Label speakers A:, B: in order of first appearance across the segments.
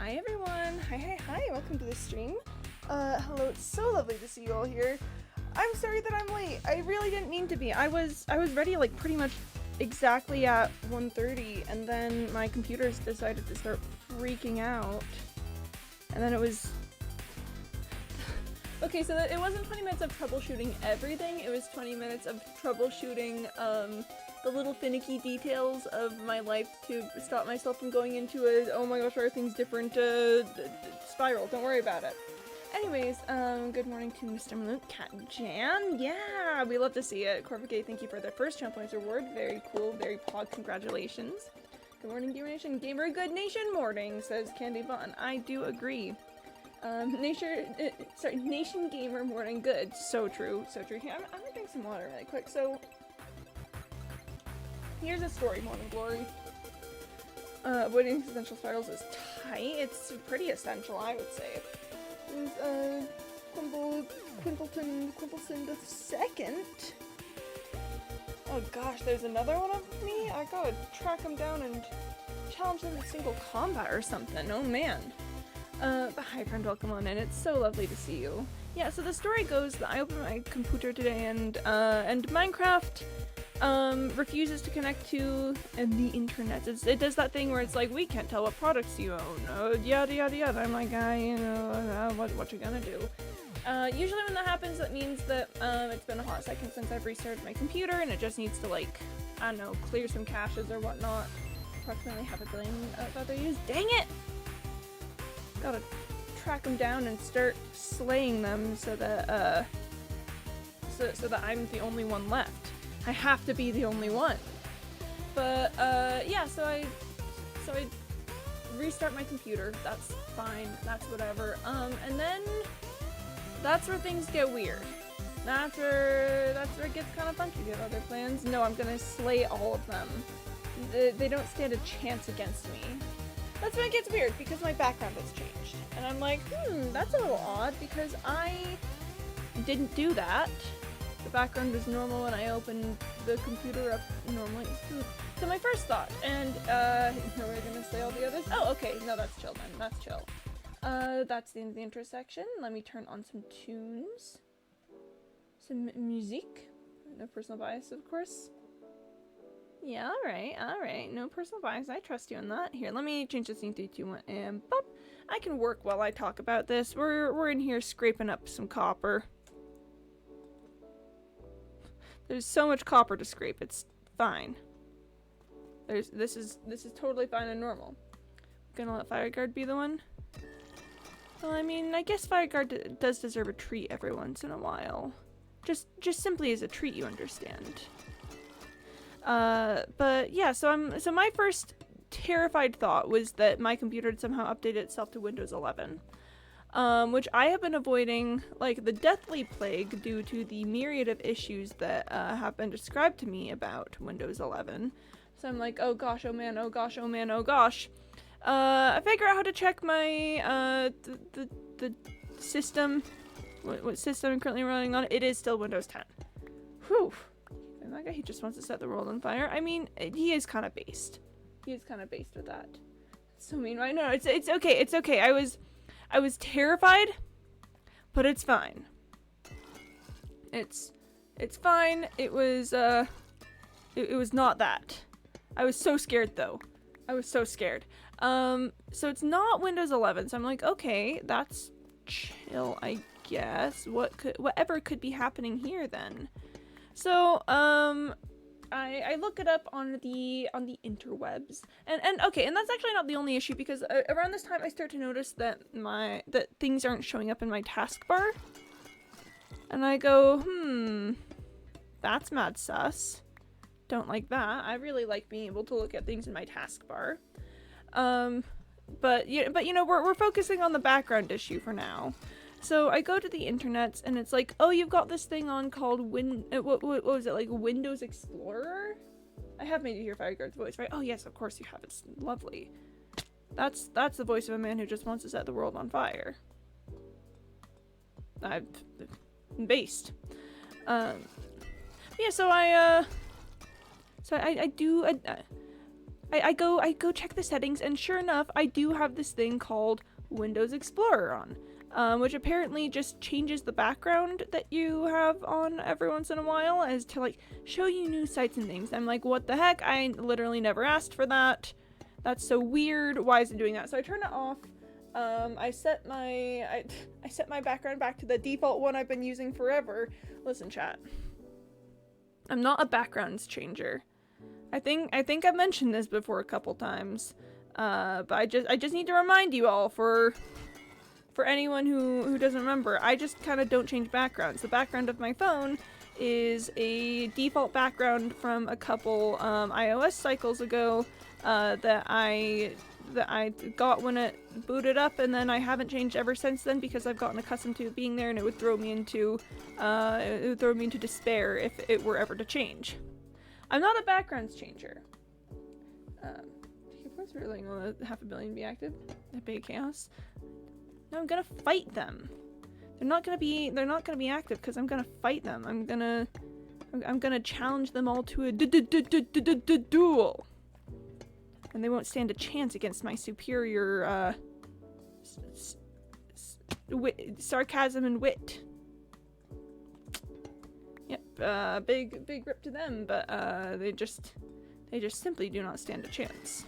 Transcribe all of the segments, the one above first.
A: Hi everyone! Hi, welcome to the stream. Hello, it's so lovely to see you all here. I'm sorry that I'm late. I really didn't mean to be. I was ready like pretty much exactly at 1:30 and then my computers decided to start freaking out. And then it was... Okay, so it wasn't 20 minutes of troubleshooting everything, it was 20 minutes of troubleshooting, the little finicky details of my life to stop myself from going into a oh my gosh, are things different spiral. Don't worry about it. Anyways, good morning to Mr. Maloon, Cat Jan. Yeah, we love to see it. Corvigate, thank you for the first channel points reward. Very cool, very pog, congratulations. Good morning, Gamer Nation. Gamer Good Nation morning, says Candy Button. I do agree. Nation Gamer morning good. So true, so true. Here, I'm gonna drink some water really quick. So, here's a story, Morning Glory. Avoiding essential spirals is tight. It's pretty essential, I would say. There's, Quimpleton the second. Oh gosh, there's another one of me? I gotta track him down and challenge them to single combat or something. Oh man. But hi friend, welcome on in. It's so lovely to see you. Yeah, so the story goes that I opened my computer today and Minecraft refuses to connect to the internet. It does that thing where it's like, we can't tell what products you own, yada yada yada. I'm like, what you gonna do? Usually when that happens, that means that it's been a hot second since I've restarted my computer and it just needs to, like, I don't know, clear some caches or whatnot. Approximately half a billion other use. Dang it! Gotta track them down and start slaying them so that so that I'm the only one left. I have to be the only one. But yeah, so I restart my computer. That's fine. That's whatever. And then that's where things get weird. That's where it gets kind of funky. Do you have other plans? No, I'm gonna slay all of them. They don't stand a chance against me. That's when it gets weird, because my background has changed. And I'm like, that's a little odd, because I didn't do that. The background was normal when I opened the computer up normally. So my first thought, and we're gonna say all the others. Oh, okay, no, that's chill then, that's chill. That's the end of the intro section. Let me turn on some tunes. Some music. No personal bias, of course. Yeah, alright. No personal bias. I trust you on that. Here, let me change the scene 3, 2, 1, and bop. I can work while I talk about this. We're in here scraping up some copper. There's so much copper to scrape. It's fine. This is totally fine and normal. Gonna let Fireguard be the one? Well, I mean, I guess Fireguard does deserve a treat every once in a while. Just simply as a treat, you understand. But yeah, so my first terrified thought was that my computer had somehow updated itself to Windows 11. Which I have been avoiding like the deathly plague due to the myriad of issues that have been described to me about Windows 11. So I'm like, oh gosh, oh man, oh gosh, oh man, oh gosh. I figure out how to check my the system, what system I'm currently running on. It is still Windows 10. Whew. And that guy, he just wants to set the world on fire. I mean, he is kind of based. He is kind of based with that. So mean, right? No, it's okay. It's okay. I was terrified, but it's fine. It's fine. It was not that. I was so scared though. I was so scared. So it's not Windows 11. So I'm like, okay, that's chill, I guess. Whatever could be happening here then? So, I look it up on the interwebs, and okay, and that's actually not the only issue, because around this time I start to notice that things aren't showing up in my taskbar, and I go, that's mad sus. Don't like that. I really like being able to look at things in my taskbar. But you know, we're focusing on the background issue for now. So I go to the internet and it's like, oh, you've got this thing on called what was it, like Windows Explorer? I have made you hear Fireguard's voice, right? Oh yes, of course you have. It's lovely. That's the voice of a man who just wants to set the world on fire. I'm based. Yeah, so I I go check the settings, and sure enough, I do have this thing called Windows Explorer on, which apparently just changes the background that you have on every once in a while as to like show you new sites and things. I'm like, what the heck? I literally never asked for that. That's so weird. Why is it doing that? So I turned it off. I set my background back to the default one I've been using forever. Listen, chat. I'm not a backgrounds changer. I think I've mentioned this before a couple times. But I just need to remind you all for anyone who doesn't remember, I just kind of don't change backgrounds. The background of my phone is a default background from a couple iOS cycles ago that I got when it booted up, and then I haven't changed ever since then because I've gotten accustomed to it being there, and it would throw me into despair if it were ever to change. I'm not a backgrounds changer. What's really on a 500 million be active? That big chaos. No, I'm gonna fight them. They're not gonna be active because I'm gonna fight them. I'm gonna challenge them all to a duel. And they won't stand a chance against my superior sarcasm and wit. Yep, big rip to them, but they just simply do not stand a chance.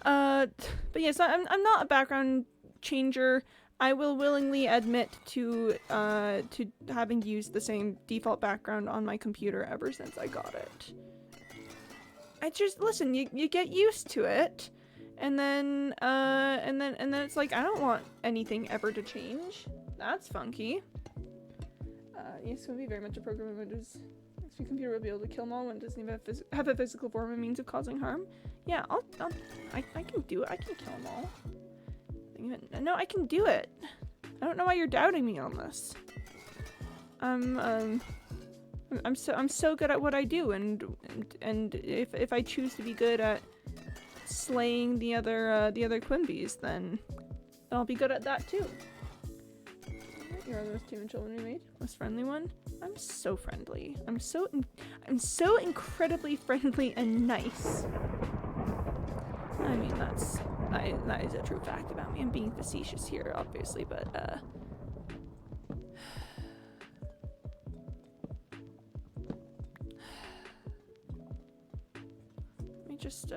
A: But yes, I'm not a background changer. I will willingly admit to having used the same default background on my computer ever since I got it. I just listen. You get used to it, and then it's like I don't want anything ever to change. That's funky. Yes, it would be very much a program that is. Your computer will be able to kill them all when it doesn't even have a physical form and means of causing harm. Yeah, I can do it. I can kill them all. No, I can do it. I don't know why you're doubting me on this. I'm so good at what I do, and if I choose to be good at slaying the other Quimbies, then I'll be good at that too. You're the most human children we made. Most friendly one. I'm so friendly. I'm so incredibly friendly and nice. I mean, that is a true fact about me. I'm being facetious here, obviously, but let me just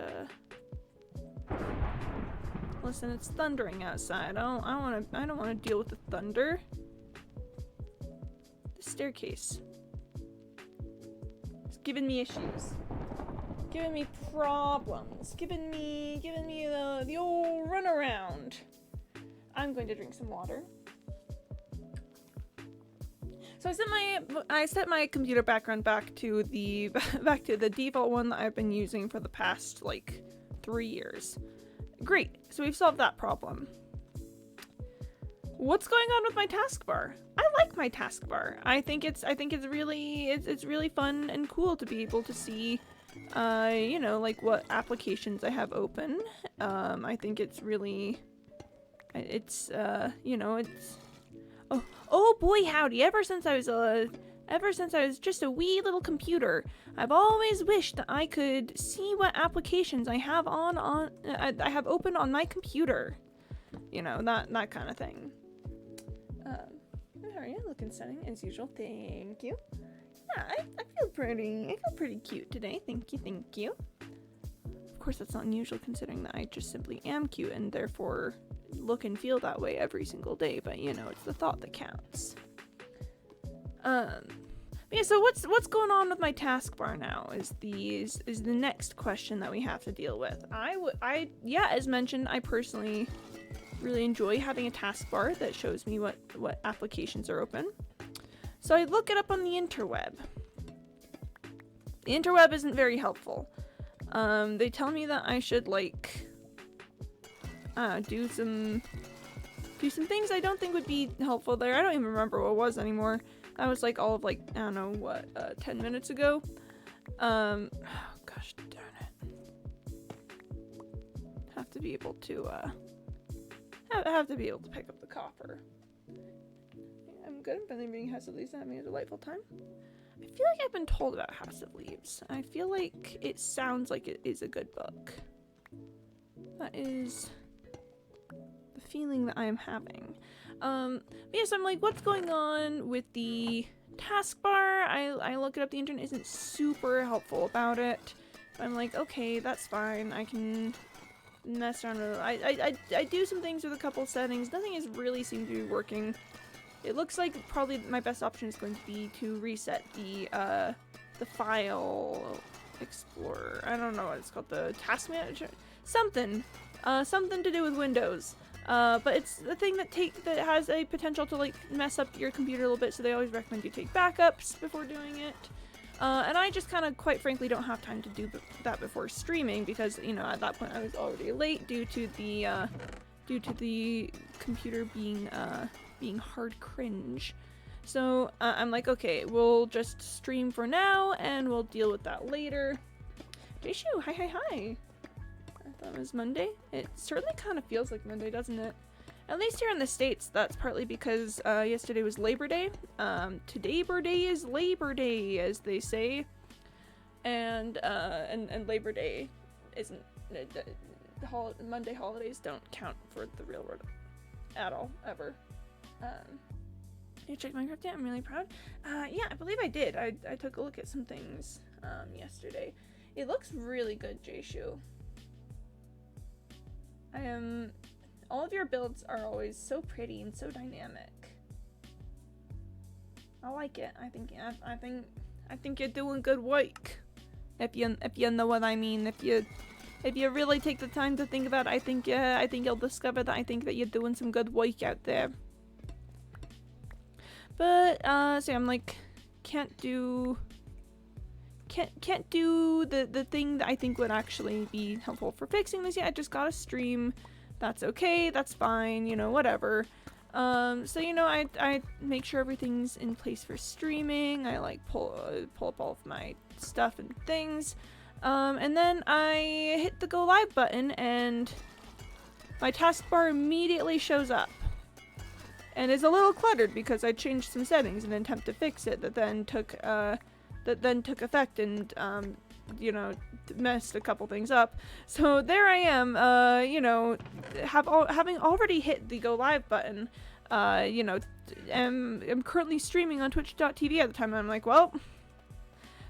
A: listen. It's thundering outside. I don't want to deal with the thunder. The staircase. It's giving me issues. Giving me problems. Giving me the old runaround. I'm going to drink some water. So I set my computer background back to the default one that I've been using for the past like 3 years. Great. So we've solved that problem. What's going on with my taskbar? I like my taskbar. I think it's really fun and cool to be able to see like what applications I have open. I think it's really it's oh boy howdy, ever since I was just a wee little computer, I've always wished that I could see what applications I have I have open on my computer. You know, that kind of thing. How are you? Looking stunning as usual. Thank you. Yeah, I feel pretty cute today. Thank you. Of course, that's not unusual considering that I just simply am cute and therefore look and feel that way every single day. But you know, it's the thought that counts. Yeah. So what's going on with my taskbar now? Is the next question that we have to deal with. As mentioned, I personally really enjoy having a taskbar that shows me what applications are open. So I look it up on the interweb. The interweb isn't very helpful. They tell me that I should like do some things I don't think would be helpful there. I don't even remember what it was anymore. That was like all of like, I don't know what, 10 minutes ago. Oh, gosh darn it. Have to be able to pick up the copper. I'm good. I'm finally being has at least having a delightful time. I feel like I've been told about House of Leaves. I feel like it sounds like it is a good book. That is the feeling that I am having. Yes, I'm like, what's going on with the taskbar? I look it up. The internet isn't super helpful about it. I'm like, okay, that's fine. I can mess around with it. I do some things with a couple settings. Nothing has really seemed to be working. It looks like probably my best option is going to be to reset the file explorer. I don't know what it's called, the task manager? Something. Something to do with Windows. But it's the thing that has a potential to like mess up your computer a little bit, so they always recommend you take backups before doing it. And I just kind of, quite frankly, don't have time to do that before streaming because, you know, at that point I was already late due to the computer being hard cringe. So I'm like, okay, we'll just stream for now and we'll deal with that later. Jayshu, hi. I thought it was Monday. It certainly kind of feels like Monday, doesn't it? At least here in the States, that's partly because yesterday was Labor Day. Today birthday is Labor Day, as they say. And Labor Day isn't... Monday holidays don't count for the real world at all, ever. You checked Minecraft yet? I'm really proud. Yeah, I believe I did. I took a look at some things yesterday. It looks really good, Jayshu. All of your builds are always so pretty and so dynamic. I like it. I think you're doing good work. If you know what I mean. If you really take the time to think about it, I think you'll discover that I think that you're doing some good work out there. But so I'm like, can't do the thing that I think would actually be helpful for fixing this yet. I just got a stream. That's okay, that's fine, you know, whatever. So, you know, I make sure everything's in place for streaming. I like pull up all of my stuff and things. And then I hit the go live button and my taskbar immediately shows up. And is a little cluttered because I changed some settings in an attempt to fix it that then took effect and you know, messed a couple things up. So there I am, you know, having already hit the go live button, you know, am currently streaming on twitch.tv at the time, and I'm like, well,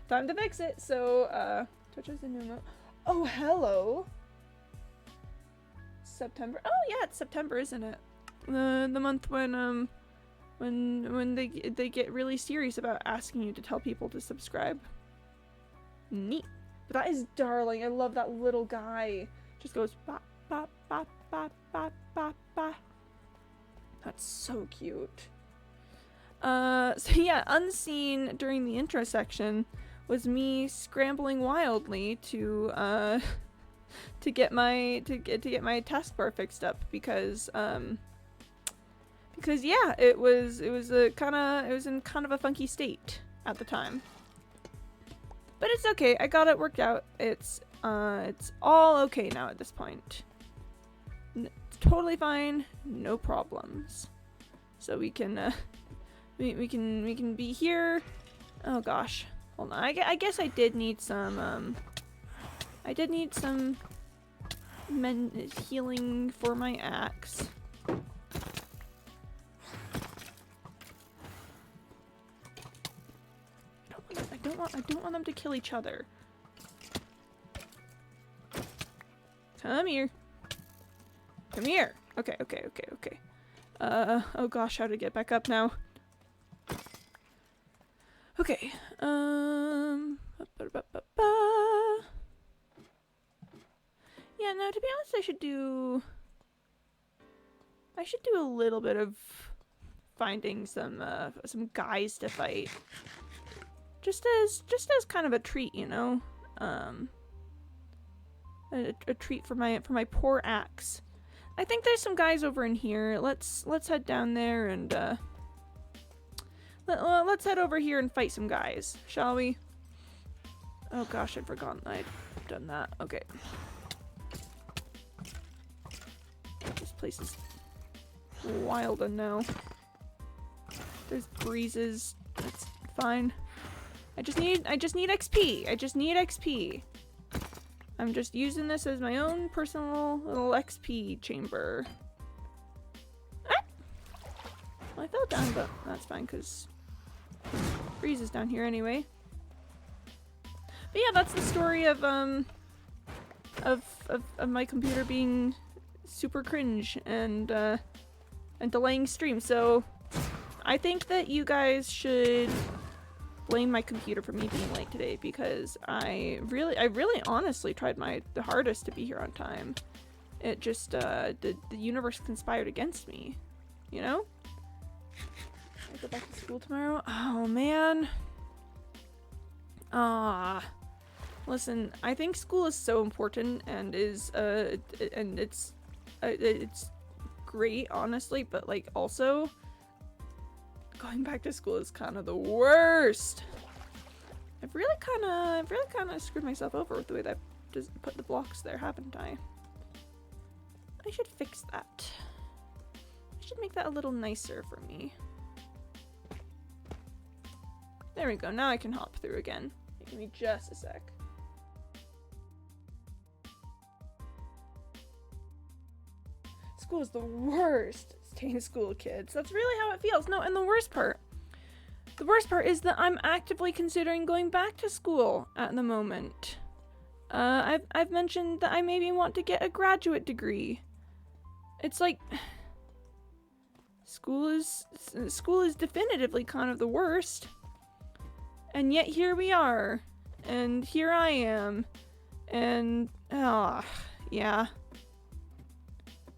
A: time to fix it. So Twitch is a new mode. Oh, hello. September. Oh yeah, it's September, isn't it? The month when they get really serious about asking you to tell people to subscribe. Neat. But that is darling. I love that little guy. Just goes bop bop bop bop bop bop bop. That's so cute. So yeah, unseen during the intro section was me scrambling wildly to get my taskbar fixed up because yeah, it was in kind of a funky state at the time. But it's okay. I got it worked out. It's all okay now at this point. It's totally fine. No problems. So we can we can be here. Oh gosh. Hold on. I guess I did need some healing for my axe. I don't want them to kill each other. Come here. Come here. Okay. Oh gosh, how to get back up now. Okay. Yeah, no, to be honest, I should do a little bit of finding some guys to fight. Just as kind of a treat, you know, a treat for my poor axe. I think there's some guys over in here. Let's head down there and let's head over here and fight some guys, shall we? Oh gosh, I'd forgotten I'd done that. Okay. This place is wild and now. There's breezes. That's fine. I just need XP. I just need XP. I'm just using this as my own personal little XP chamber. Ah! Well, I fell down, but that's fine because Breeze is down here anyway. But yeah, that's the story of my computer being super cringe and delaying stream. So I think that you guys should blame my computer for me being late today, because I really honestly tried the hardest to be here on time. It just the universe conspired against me, you know? I go back to school tomorrow. Oh man. Listen, I think school is so important and is and it's great, honestly, but like also going back to school is kind of the worst. I've really kind of screwed myself over with the way that I just put the blocks there, haven't I? I should fix that. I should make that a little nicer for me. There we go. Now I can hop through again. Give me just a sec. School is the worst. Stay in school, kids. That's really how it feels. No, and the worst part is that I'm actively considering going back to school at the moment. I've mentioned that I maybe want to get a graduate degree. It's like school is definitively kind of the worst. And yet here we are. And here I am. And yeah.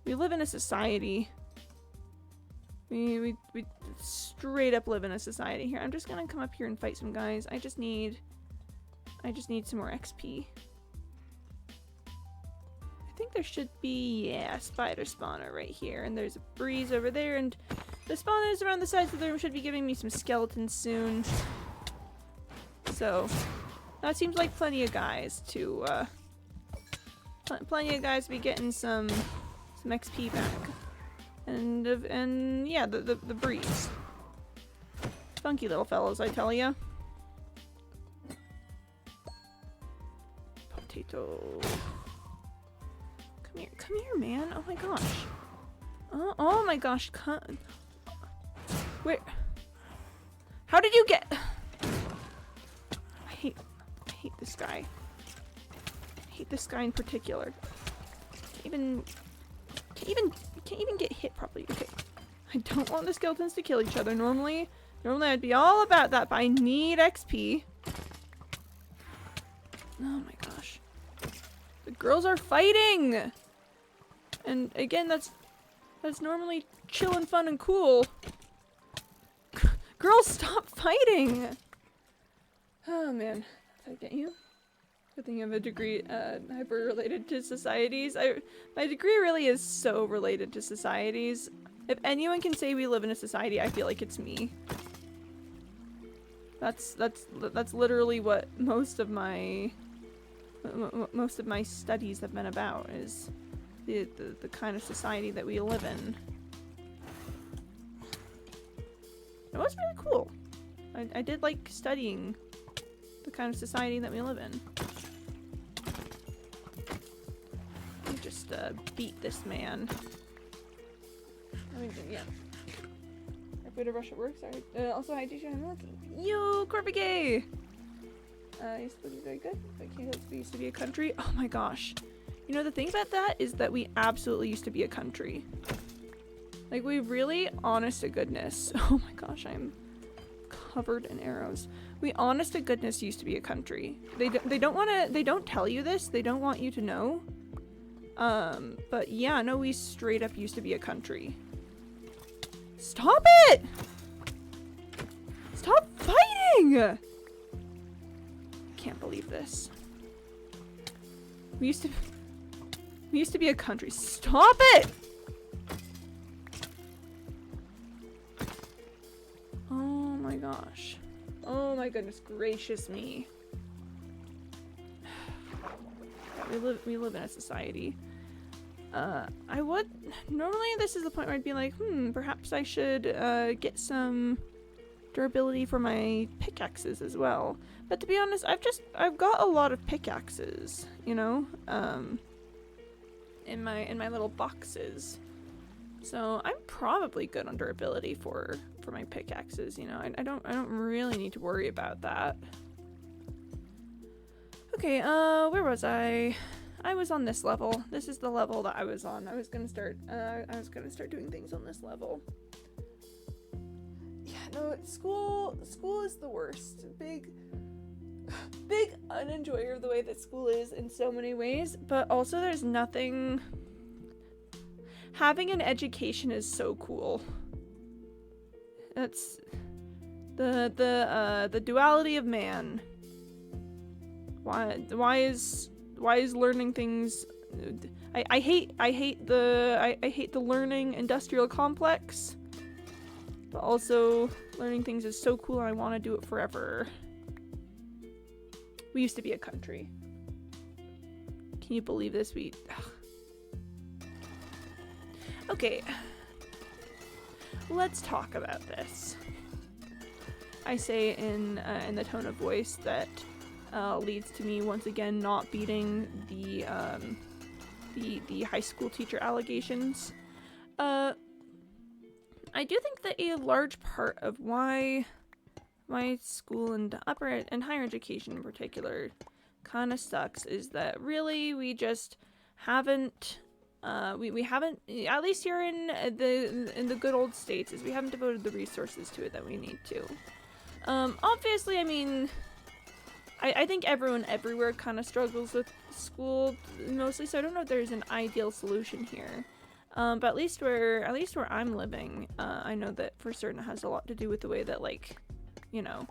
A: We live in a society. We straight up live in a society here. I'm just gonna come up here and fight some guys. I just need some more XP. I think there should be, yeah, a spider spawner right here, and there's a Breeze over there, and the spawners around the sides of the room should be giving me some skeletons soon. So that seems like plenty of guys to be getting some XP back. And yeah, the Breeze. Funky little fellows, I tell ya. Potato. Come here, man. Oh my gosh. Oh my gosh. Wait. How did you get? I hate this guy. I hate this guy in particular. Can't even get hit properly. Okay. I don't want the skeletons to kill each other. Normally I'd be all about that, but I need XP. Oh my gosh. The girls are fighting! And again, that's normally chill and fun and cool. Girls, stop fighting! Oh man. Did I get you? Good thing I have a degree hyper related to societies. My degree really is so related to societies. If anyone can say we live in a society, I feel like it's me. That's literally what most of my studies have been about, is the kind of society that we live in. It was really cool. I did like studying the kind of society that we live in. Let me just beat this man. I mean, yeah. Our way to rush at work, sorry. Also, hi, teacher, I'm looking. Yo, Corpigay! Used to be very good, but we used to be a country. Oh my gosh. You know, the thing about that is that we absolutely used to be a country. Like, we really, honest to goodness. Oh my gosh, I'm covered in arrows. We, honest to goodness, used to be a country. They don't tell you this. They don't want you to know. But yeah, no, we straight up used to be a country. Stop it! Stop fighting! Can't believe this. We used to be a country. Stop it! Oh my gosh. Oh my goodness gracious me. We live in a society. Normally this is the point where I'd be like, perhaps I should get some durability for my pickaxes as well. But to be honest, I've got a lot of pickaxes, you know, in my little boxes. So I'm probably good on durability for my pickaxes, you know. I don't really need to worry about that. Okay, where was I? I was on this level. This is the level that I was on. I was gonna start doing things on this level. Yeah, no, school is the worst. Big unenjoyer of the way that school is in so many ways, but also there's nothing. Having an education is so cool. That's the duality of man. Why is learning things? I hate the learning industrial complex, but also learning things is so cool and I want to do it forever. We used to be a country. Can you believe this? Okay, let's talk about this. I say in the tone of voice that leads to me once again not beating the high school teacher allegations. I do think that a large part of why my school and upper and higher education in particular kind of sucks is that really we just haven't. We haven't, at least here in the good old States, is we haven't devoted the resources to it that we need to. Obviously, I mean, I think everyone everywhere kind of struggles with school mostly, so I don't know if there's an ideal solution here. But at least where I'm living, I know that for certain it has a lot to do with the way that, like, you know,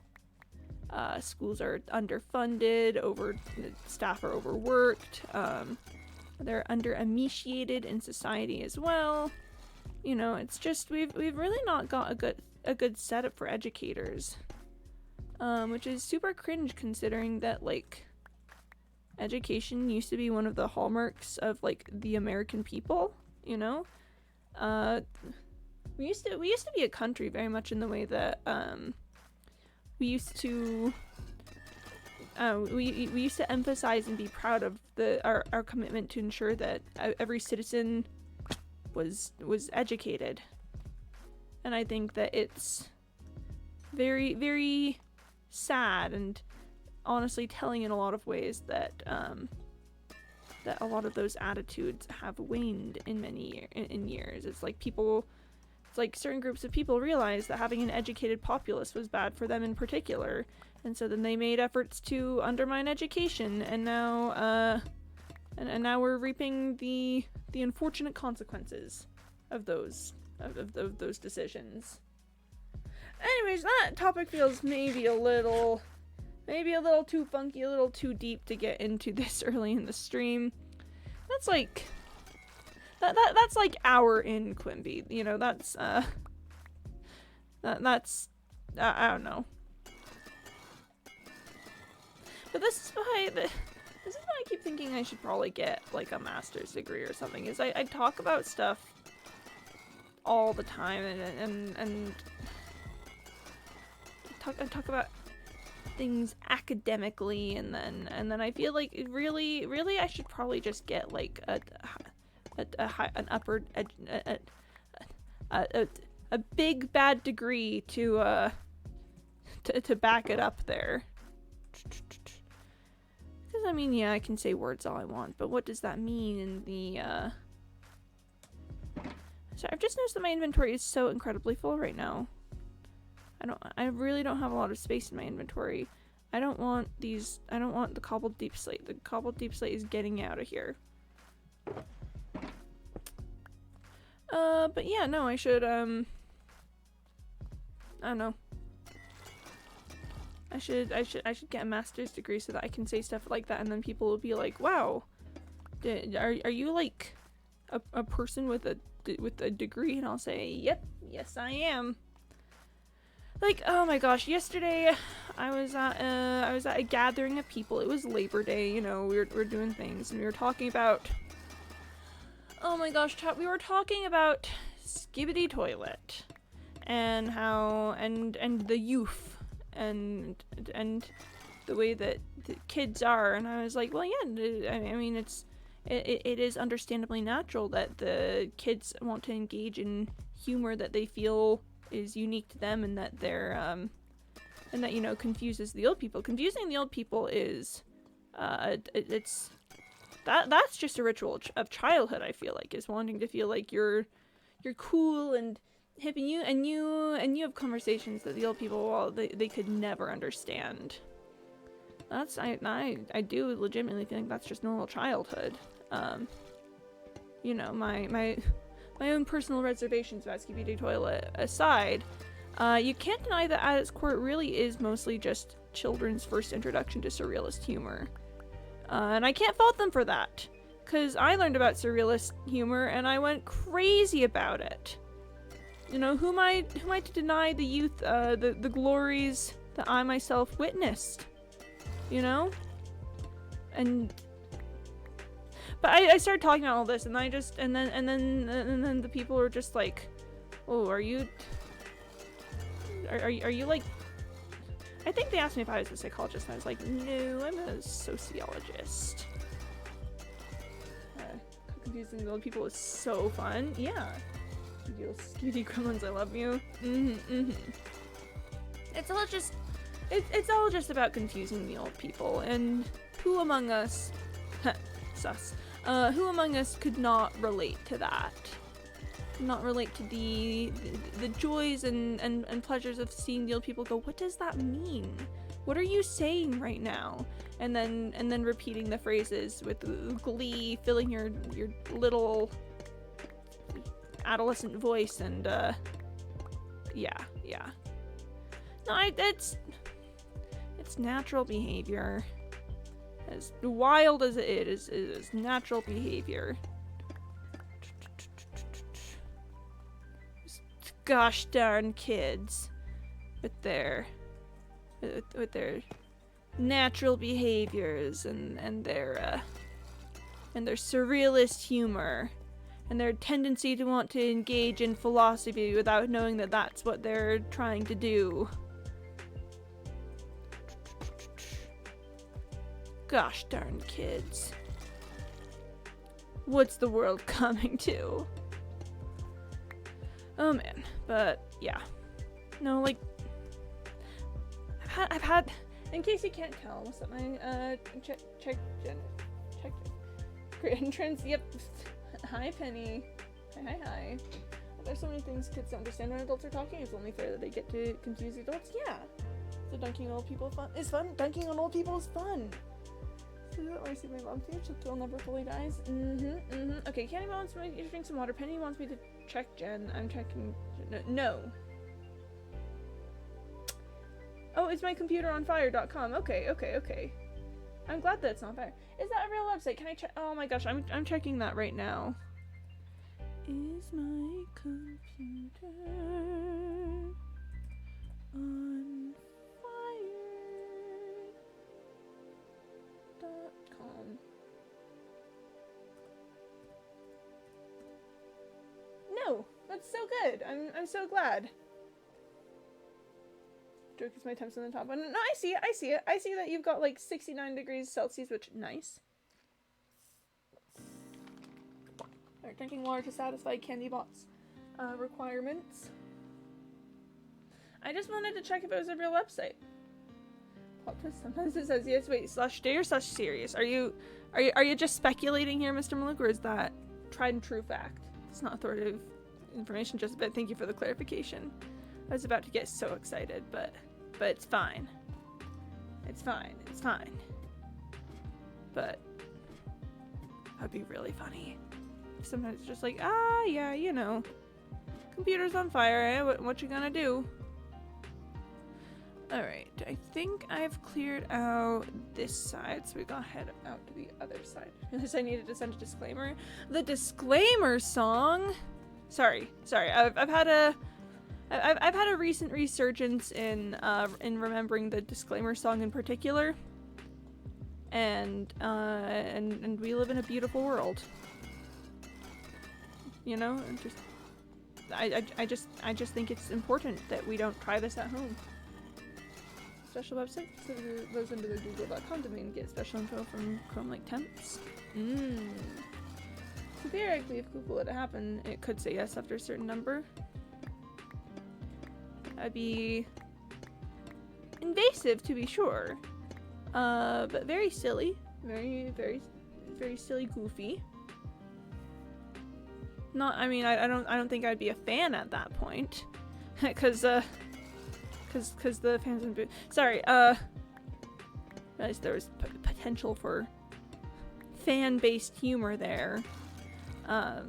A: schools are underfunded, staff are overworked, they're under-emaciated in society as well. You know, it's just we've really not got a good setup for educators, which is super cringe considering that, like, education used to be one of the hallmarks of, like, the American people. You know, we used to be a country very much in the way that we used to emphasize and be proud of our commitment to ensure that every citizen was educated. And I think that it's very, very sad and honestly telling in a lot of ways that that a lot of those attitudes have waned in many years. It's like certain groups of people realized that having an educated populace was bad for them in particular. And so then they made efforts to undermine education, and now we're reaping the unfortunate consequences of those decisions. Anyways, that topic feels maybe a little too funky, a little too deep to get into this early in the stream. That's like that's like hour in Quimby, you know. That's I don't know. But this is why I keep thinking I should probably get, like, a master's degree or something. Is I talk about stuff all the time and talk about things academically, and then I feel like it really I should probably just get, like, a big bad degree to back it up there. Because, I mean, yeah, I can say words all I want, but what does that mean in the, Sorry, I've just noticed that my inventory is so incredibly full right now. I really don't have a lot of space in my inventory. I don't want the cobbled deep slate. The cobbled deep slate is getting out of here. But yeah, no, I should, I don't know. I should get a master's degree so that I can say stuff like that, and then people will be like, "Wow, are you like a person with a degree?" And I'll say, "Yep, yes I am." Like, oh my gosh, yesterday I was at a gathering of people. It was Labor Day, you know. We were doing things, and we were talking about. Oh my gosh, we were talking about Skibidi Toilet. and how and the youth and the way that the kids are, and I was like, well, yeah, I mean, it is understandably natural that the kids want to engage in humor that they feel is unique to them, and that they're and that, you know, confuses the old people. Confusing the old people is that's just a ritual of childhood, I feel like, is wanting to feel like you're cool and hip, and you have conversations that the old people, well, they could never understand. That's I do legitimately think that's just normal childhood. You know, my own personal reservations about Skibidi Toilet aside, you can't deny that at its core it really is mostly just children's first introduction to surrealist humor. And I can't fault them for that, because I learned about surrealist humor and I went crazy about it. You know, who am I to deny the youth, the glories that I myself witnessed? You know? But I started talking about all this, and and then the people were just like, oh, are you like, I think they asked me if I was a psychologist, and I was like, no, I'm a sociologist. Confusing the old people is so fun. Yeah. You Skibidi Gremlins, I love you. It's all just about confusing the old people, and who among us, sus, who among us could not relate to that? Not relate to the joys and pleasures of seeing the old people go, what does that mean? What are you saying right now? And then repeating the phrases with glee, filling your little adolescent voice, and yeah. No, it's natural behavior. As wild as it is natural behavior. Gosh darn kids with their natural behaviors and their surrealist humor and their tendency to want to engage in philosophy without knowing that that's what they're trying to do. Gosh darn kids. What's the world coming to? Oh man, but yeah. No, like, I've had, in case you can't tell, what's up, my, check entrance, yep. Hi, Penny. Hi. There's so many things kids don't understand when adults are talking. It's only fair that they get to confuse adults. Yeah. So dunking on old people is fun. Dunking on old people is fun. So I see my mom here, so till never fully dies. Okay, Candy wants me to drink some water. Penny wants me to check Jen. I'm checking. No. Oh, is my computer on fire.com? Okay. I'm glad that it's on fire. Is that a real website? Can I check? Oh my gosh, I'm checking that right now. Is my computer on fire.com? No, that's so good. I'm so glad. Joke is my temps on the top one. No, I see it. I see that you've got like 69 degrees Celsius, which nice. Alright, drinking water to satisfy CandyBot's requirements. I just wanted to check if it was a real website. Plot twist. Sometimes it says yes. Wait, /day or /serious? Are you just speculating here, Mr. Maluk, or is that tried and true fact? It's not authoritative information, just a bit. Thank you for the clarification. I was about to get so excited, but it's fine. It's fine. But that'd be really funny. Sometimes it's just like, yeah, you know, computer's on fire, eh? What you gonna do? Alright, I think I've cleared out this side, so we gotta head out to the other side. Unless I needed to send a disclaimer. The disclaimer song? Sorry. I've had a recent resurgence in remembering the disclaimer song in particular, and we live in a beautiful world. You know, and just I just think it's important that we don't try this at home. Special website, so those under the google.com domain get special info from Chrome Lake temps. So theoretically, if Google let it happen, it could say yes after a certain number. That'd be invasive, to be sure, but very silly, very silly, goofy. Not, I mean, I don't think I'd be a fan at that point, cause the fans would be, sorry, realized there was potential for fan-based humor there. I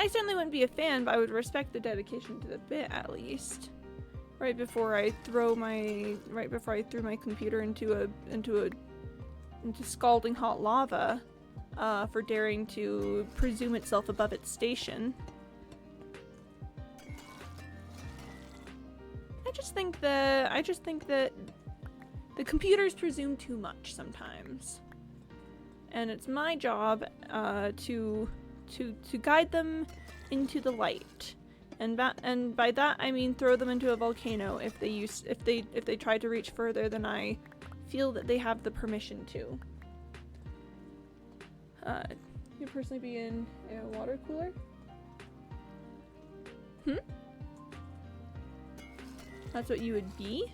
A: certainly wouldn't be a fan, but I would respect the dedication to the bit at least. Right before I threw my computer into scalding hot lava, for daring to presume itself above its station. I just think that the computers presume too much sometimes, and it's my job to guide them into the light, and by that I mean throw them into a volcano if they try to reach further than I feel that they have the permission to. You personally be in a water cooler? That's what you would be?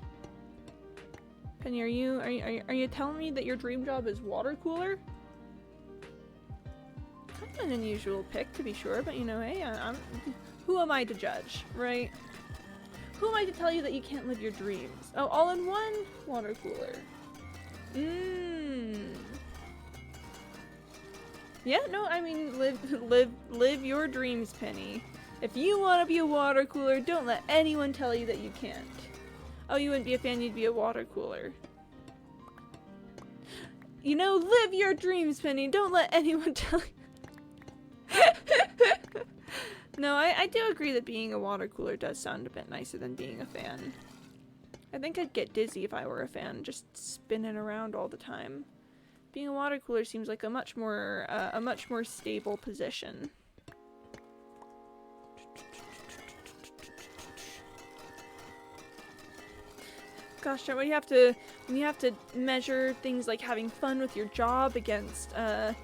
A: Penny, are you telling me that your dream job is water cooler? Kind of an unusual pick, to be sure, but you know, hey, who am I to judge, right? Who am I to tell you that you can't live your dreams? Oh, all in one water cooler. Yeah, no, I mean, live your dreams, Penny. If you want to be a water cooler, don't let anyone tell you that you can't. Oh, you wouldn't be a fan, you'd be a water cooler. You know, live your dreams, Penny. Don't let anyone tell you. No, I do agree that being a water cooler does sound a bit nicer than being a fan. I think I'd get dizzy if I were a fan, just spinning around all the time. Being a water cooler seems like a much more stable position. Gosh, when you have to measure things like having fun with your job against the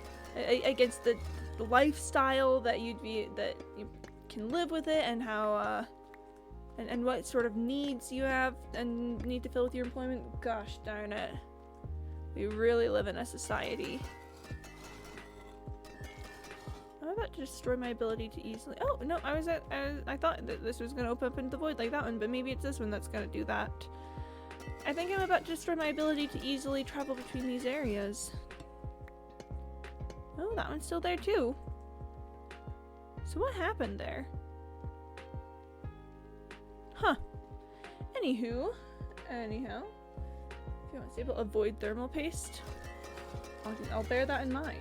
A: lifestyle that you can live with it, and how and what sort of needs you have and need to fill with your employment. Gosh darn it. We really live in a society. I'm about to destroy my ability to easily. Oh no, I thought that this was gonna open up into the void like that one, but maybe it's this one that's gonna do that. I think I'm about to destroy my ability to easily travel between these areas. Oh, that one's still there too. So what happened there? Huh. Anyhow. If you want to disable avoid thermal paste, I'll bear that in mind.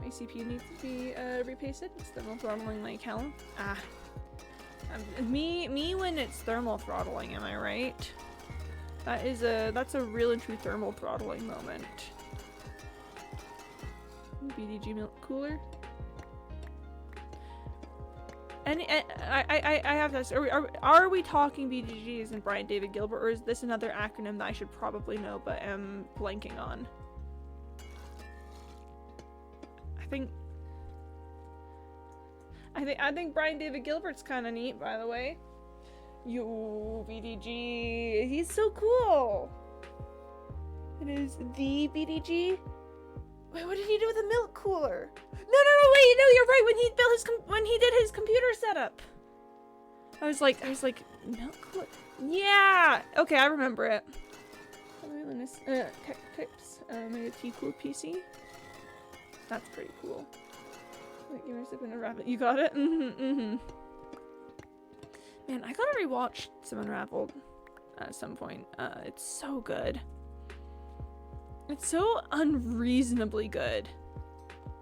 A: My CPU needs to be repasted. It's thermal throttling like hell. Me when it's thermal throttling, am I right? That's a real and true thermal throttling moment. BDG milk cooler. And I have to ask, are we talking BDGs and Brian David Gilbert, or is this another acronym that I should probably know but am blanking on? I think Brian David Gilbert's kind of neat, by the way. Yo, BDG, he's so cool. It is the BDG. Wait, what did he do with the milk cooler? No, wait, no, you're right. When he did his computer setup, I was like, milk cooler. Yeah. Okay, I remember it. Tech tips. Made a T-Cool PC. That's pretty cool. Wait, give me a sip and a rabbit. You got it? Man, I gotta rewatch some Unraveled at some point. It's so good. It's so unreasonably good.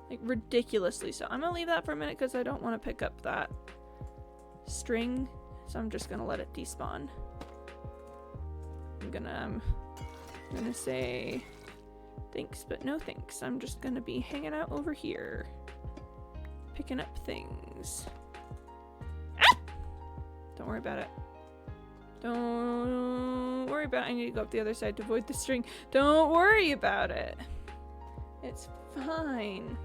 A: Like, ridiculously so. I'm gonna leave that for a minute because I don't want to pick up that string. So I'm just gonna let it despawn. I'm gonna say thanks, but no thanks. I'm just gonna be hanging out over here. Picking up things. Don't worry about it. Don't worry about it. I need to go up the other side to avoid the string. Don't worry about it. It's fine.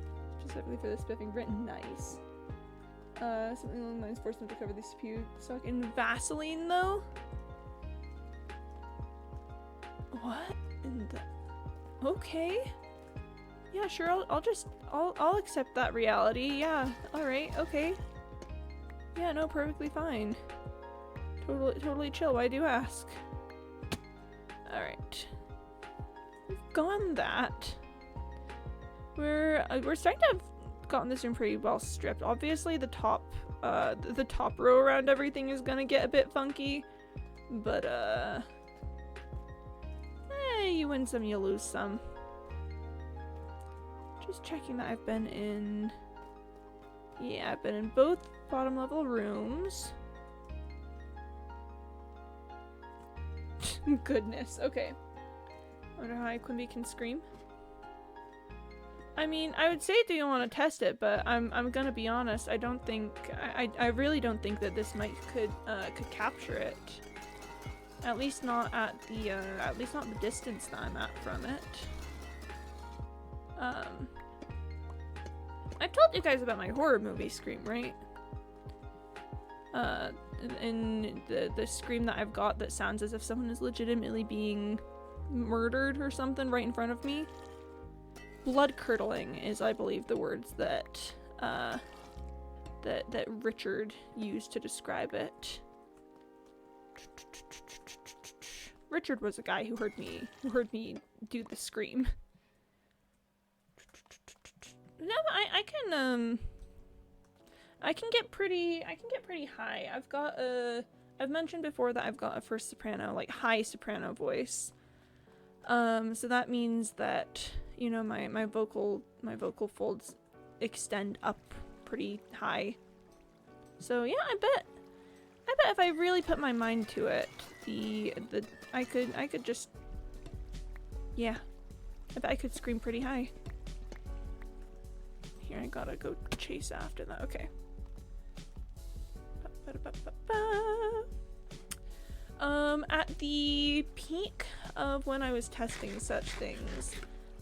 A: Specifically for this spiffing written. Nice. Something along the lines forced them to cover the spew stock in Vaseline though? What in the... Okay. Yeah, sure, I'll accept that reality. Yeah, alright, okay. Yeah, no, perfectly fine. Totally chill, why do you ask? Alright. We've gone that. We're starting to have gotten this room pretty well stripped. Obviously the top row around everything is gonna get a bit funky. But you win some, you lose some. Just checking that I've been in... Yeah, I've been in both bottom level rooms. Goodness, okay. I wonder how high Quimby can scream. I mean, I would say do you want to test it, but I'm gonna be honest, I don't think... I really don't think that this mic could capture it. At least not at the distance that I'm at from it. I've told you guys about my horror movie Scream, right? And the scream that I've got that sounds as if someone is legitimately being murdered or something right in front of me. Blood curdling is, I believe, the words that that Richard used to describe it. Richard was a guy who heard me do the scream. No, I can get pretty high. I've mentioned before that I've got a first soprano, like high soprano voice. So that means that, you know, my vocal folds extend up pretty high. So yeah, I bet if I really put my mind to it, I could just, yeah, I bet I could scream pretty high. Here, I gotta go chase after that. Okay. At the peak of when I was testing such things,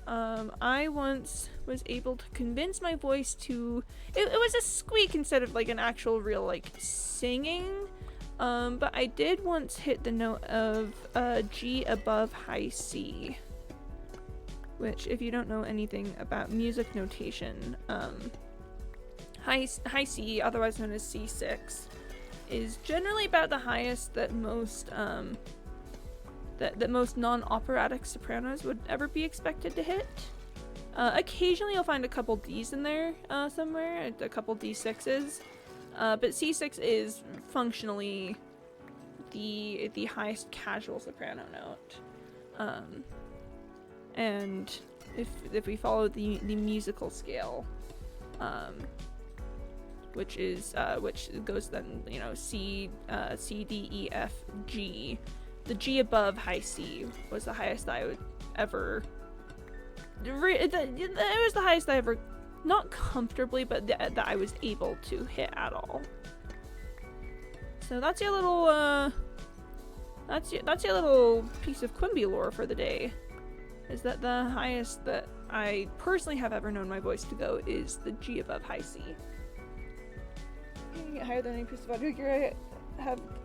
A: I once was able to convince my voice to... It was a squeak instead of like an actual real like singing. But I did once hit the note of G above high C. Which, if you don't know anything about music notation, high C, otherwise known as C6, is generally about the highest that most that most non-operatic sopranos would ever be expected to hit. Occasionally you'll find a couple Ds in there somewhere, a couple D6s, but C6 is functionally the highest casual soprano note. And if we follow the musical scale, which goes then, you know, C, D, E, F, G. The G above high C was the highest I would ever... It was the highest I ever, not comfortably, but that I was able to hit at all. So that's your little, that's your little piece of Quimby lore for the day. Is that the highest that I personally have ever known my voice to go is the G above high C. You can get higher than any piece of audio gear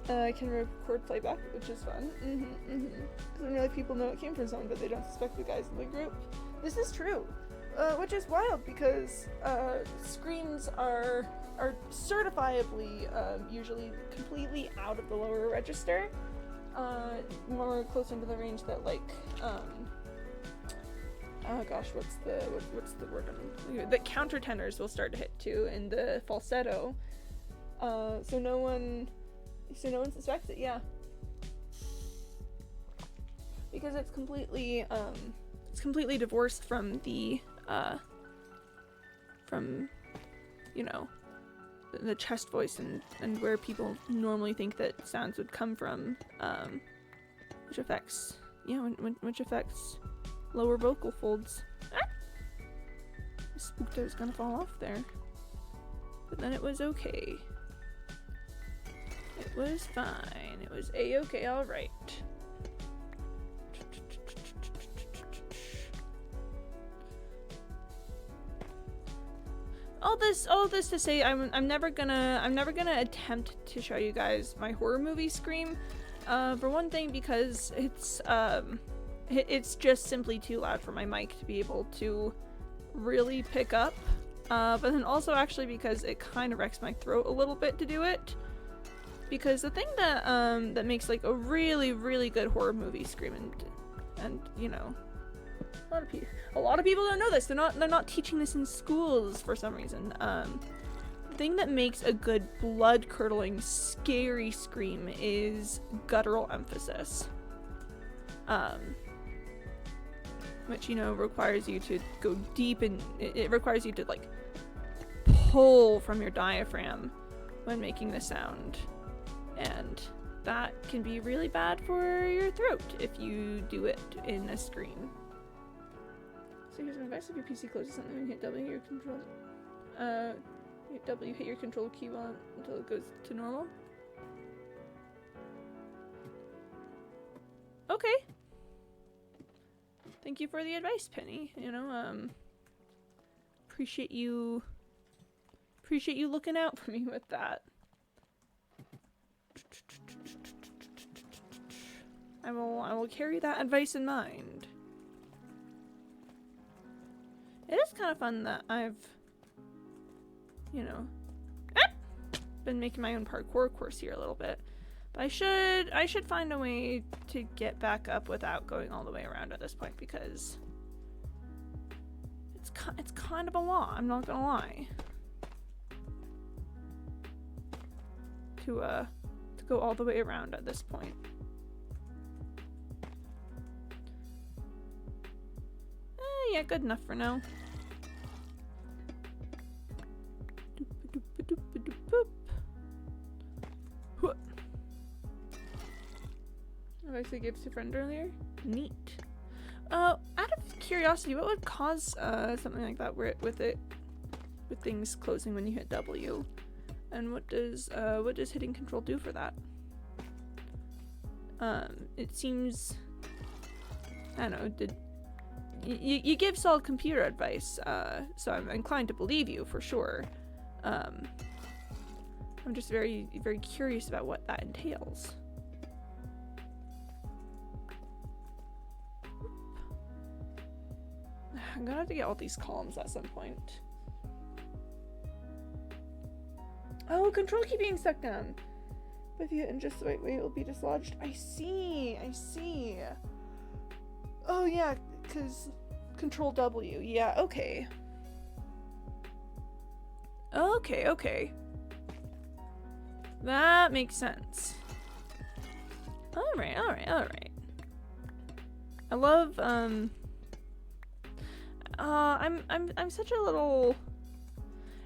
A: I can record playback, which is fun. Doesn't really people know it came from someone, but they don't suspect the guys in the group. This is true, which is wild because screams are certifiably usually completely out of the lower register, more closer to the range that like oh gosh, what's the word that countertenors will start to hit too in the falsetto. So no one suspects it, yeah. Because it's completely divorced from the you know, the chest voice and where people normally think that sounds would come from, which affects lower vocal folds. Ah! I spooked I was gonna fall off there. But then it was okay. It It was fine. It was a-okay, alright. All this to say, I'm never gonna attempt to show you guys my horror movie Scream. For one thing, because it's just simply too loud for my mic to be able to really pick up. But then also actually because it kind of wrecks my throat a little bit to do it. Because the thing that that makes like a really, really good horror movie Scream, and you know, a lot of people don't know this. They're not teaching this in schools for some reason. The thing that makes a good blood-curdling, scary Scream is guttural emphasis. Which, you know, requires you to go deep and it requires you to like pull from your diaphragm when making the sound. And that can be really bad for your throat if you do it in a Scream. So here's my advice: if your PC closes something, hit W, your control. Hit W, hit your control key until it goes to normal. Okay. Thank you for the advice, Penny. You know, appreciate you looking out for me with that. I will carry that advice in mind. It is kind of fun that I've, you know, been making my own parkour course here a little bit. But I should find a way to get back up without going all the way around at this point, because it's kind of a lot, I'm not gonna lie. To go all the way around at this point. Yeah, good enough for now. I actually gave to a friend earlier. Neat. Out of curiosity, what would cause something like that with things closing when you hit W? And what does hitting control do for that? It seems, I don't know, you give solid computer advice, so I'm inclined to believe you for sure. I'm just very, very curious about what that entails. I'm gonna have to get all these columns at some point. Oh, control key being stuck down. But if you hit in just the right way, it will be dislodged. I see. Oh yeah, because control W. Yeah, okay. Okay. That makes sense. Alright. I love, I'm such a little...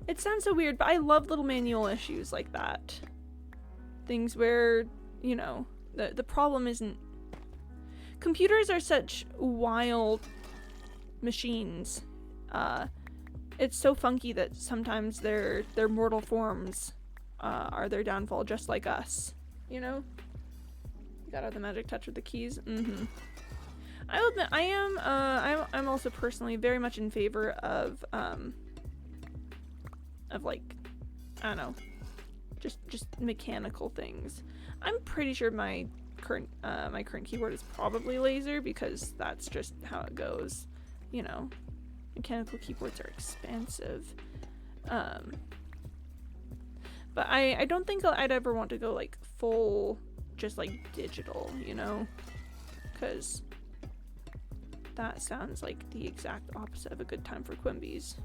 A: It sounds so weird, but I love little manual issues like that. Things where, you know, the problem isn't... Computers are such wild machines. It's so funky that sometimes their mortal forms are their downfall, just like us. You know? You gotta have the magic touch with the keys. I will admit, I'm also personally very much in favor of like, I don't know, just mechanical things. I'm pretty sure my current keyboard is probably laser, because that's just how it goes. You know, mechanical keyboards are expensive. But I don't think I'd ever want to go like full, just like digital, you know, because that sounds like the exact opposite of a good time for Quimbies.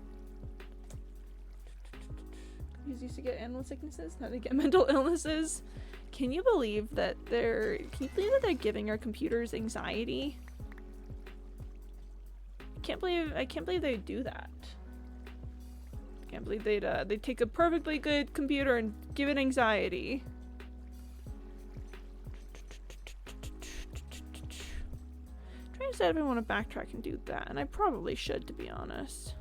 A: Quimbies used to get animal sicknesses, now they get mental illnesses. Can you believe that they're giving our computers anxiety? I can't believe they'd do that. I can't believe they'd take a perfectly good computer and give it anxiety. Trying to decide if I want to backtrack and do that, and I probably should, to be honest.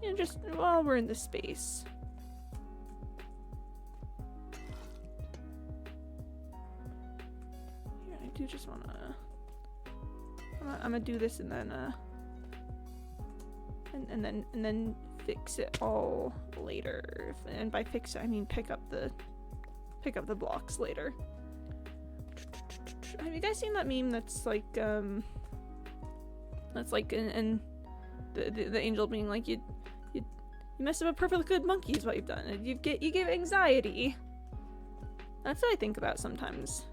A: you know, just while we're in this space. Yeah, I do just wanna. I'm gonna do this and then and then fix it all later. And by fix it, I mean pick up the blocks later. Have you guys seen that meme that's like and the angel being like, you messed up a perfectly good monkey is what you've done, and you give anxiety. That's what I think about sometimes.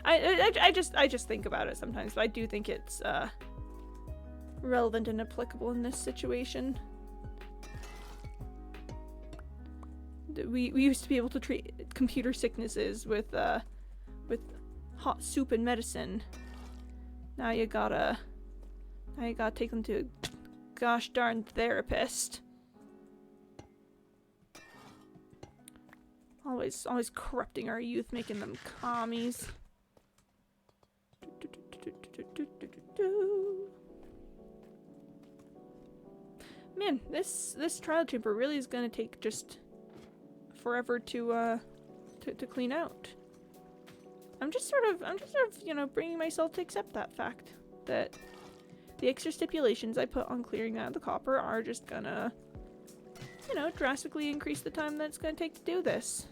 A: I just think about it sometimes, but I do think it's relevant and applicable in this situation. We used to be able to treat computer sicknesses with hot soup and medicine. Now you gotta take them to a gosh darn therapist. Always corrupting our youth, making them commies. Man, this trial chamber really is gonna take just forever to clean out. I'm just sort of, you know, bringing myself to accept that fact that the extra stipulations I put on clearing out the copper are just gonna, you know, drastically increase the time that it's gonna take to do this.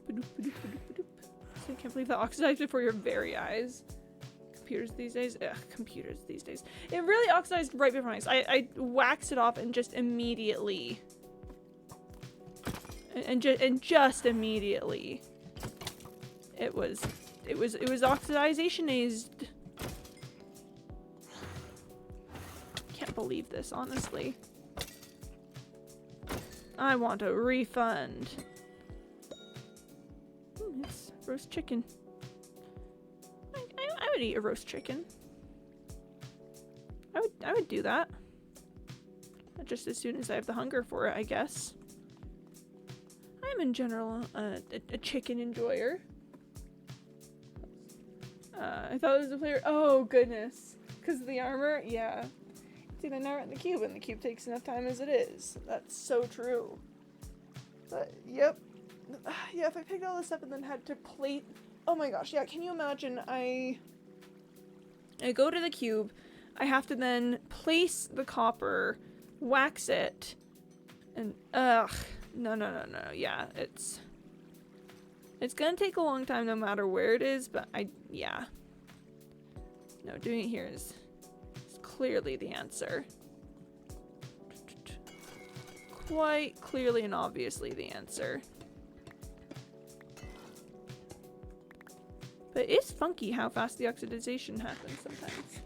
A: I can't believe that oxidized before your very eyes. Computers these days. Ugh, computers these days. It really oxidized right before my eyes. I waxed it off and just immediately. And just immediately. It was oxidization-azed. Can't believe this, honestly. I want a refund. It's roast chicken. I would eat a roast chicken. I would do that. Just as soon as I have the hunger for it, I guess. I'm in general a chicken enjoyer. I thought it was a player. Oh goodness, because of the armor. Yeah. See, they never in the cube, and the cube takes enough time as it is. That's so true. But yep. Yeah, if I picked all this up and then had to plate. Oh my gosh, yeah, can you imagine? I go to the cube, I have to then place the copper, wax it, and no, yeah, it's gonna take a long time no matter where it is, but yeah. No, doing it here is clearly the answer. Quite clearly and obviously the answer. But it's funky how fast the oxidization happens sometimes.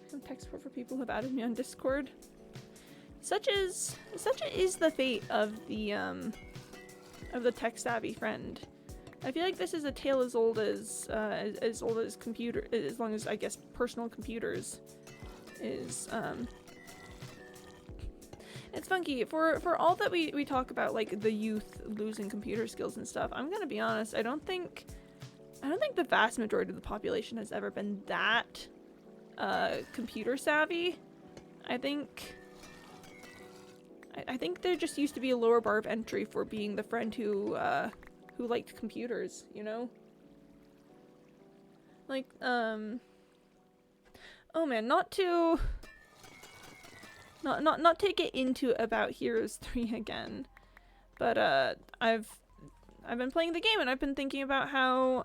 A: Some tech support for people who have added me on Discord. Such is the fate of the tech savvy friend. I feel like this is a tale as old as computer, as long as I guess personal computers is. It's funky for all that we talk about, like the youth losing computer skills and stuff. I'm gonna be honest. I don't think the vast majority of the population has ever been that computer savvy. I think there just used to be a lower bar of entry for being the friend who liked computers, you know? Like, oh man, not to get into about Heroes 3 again, but I've been playing the game and I've been thinking about how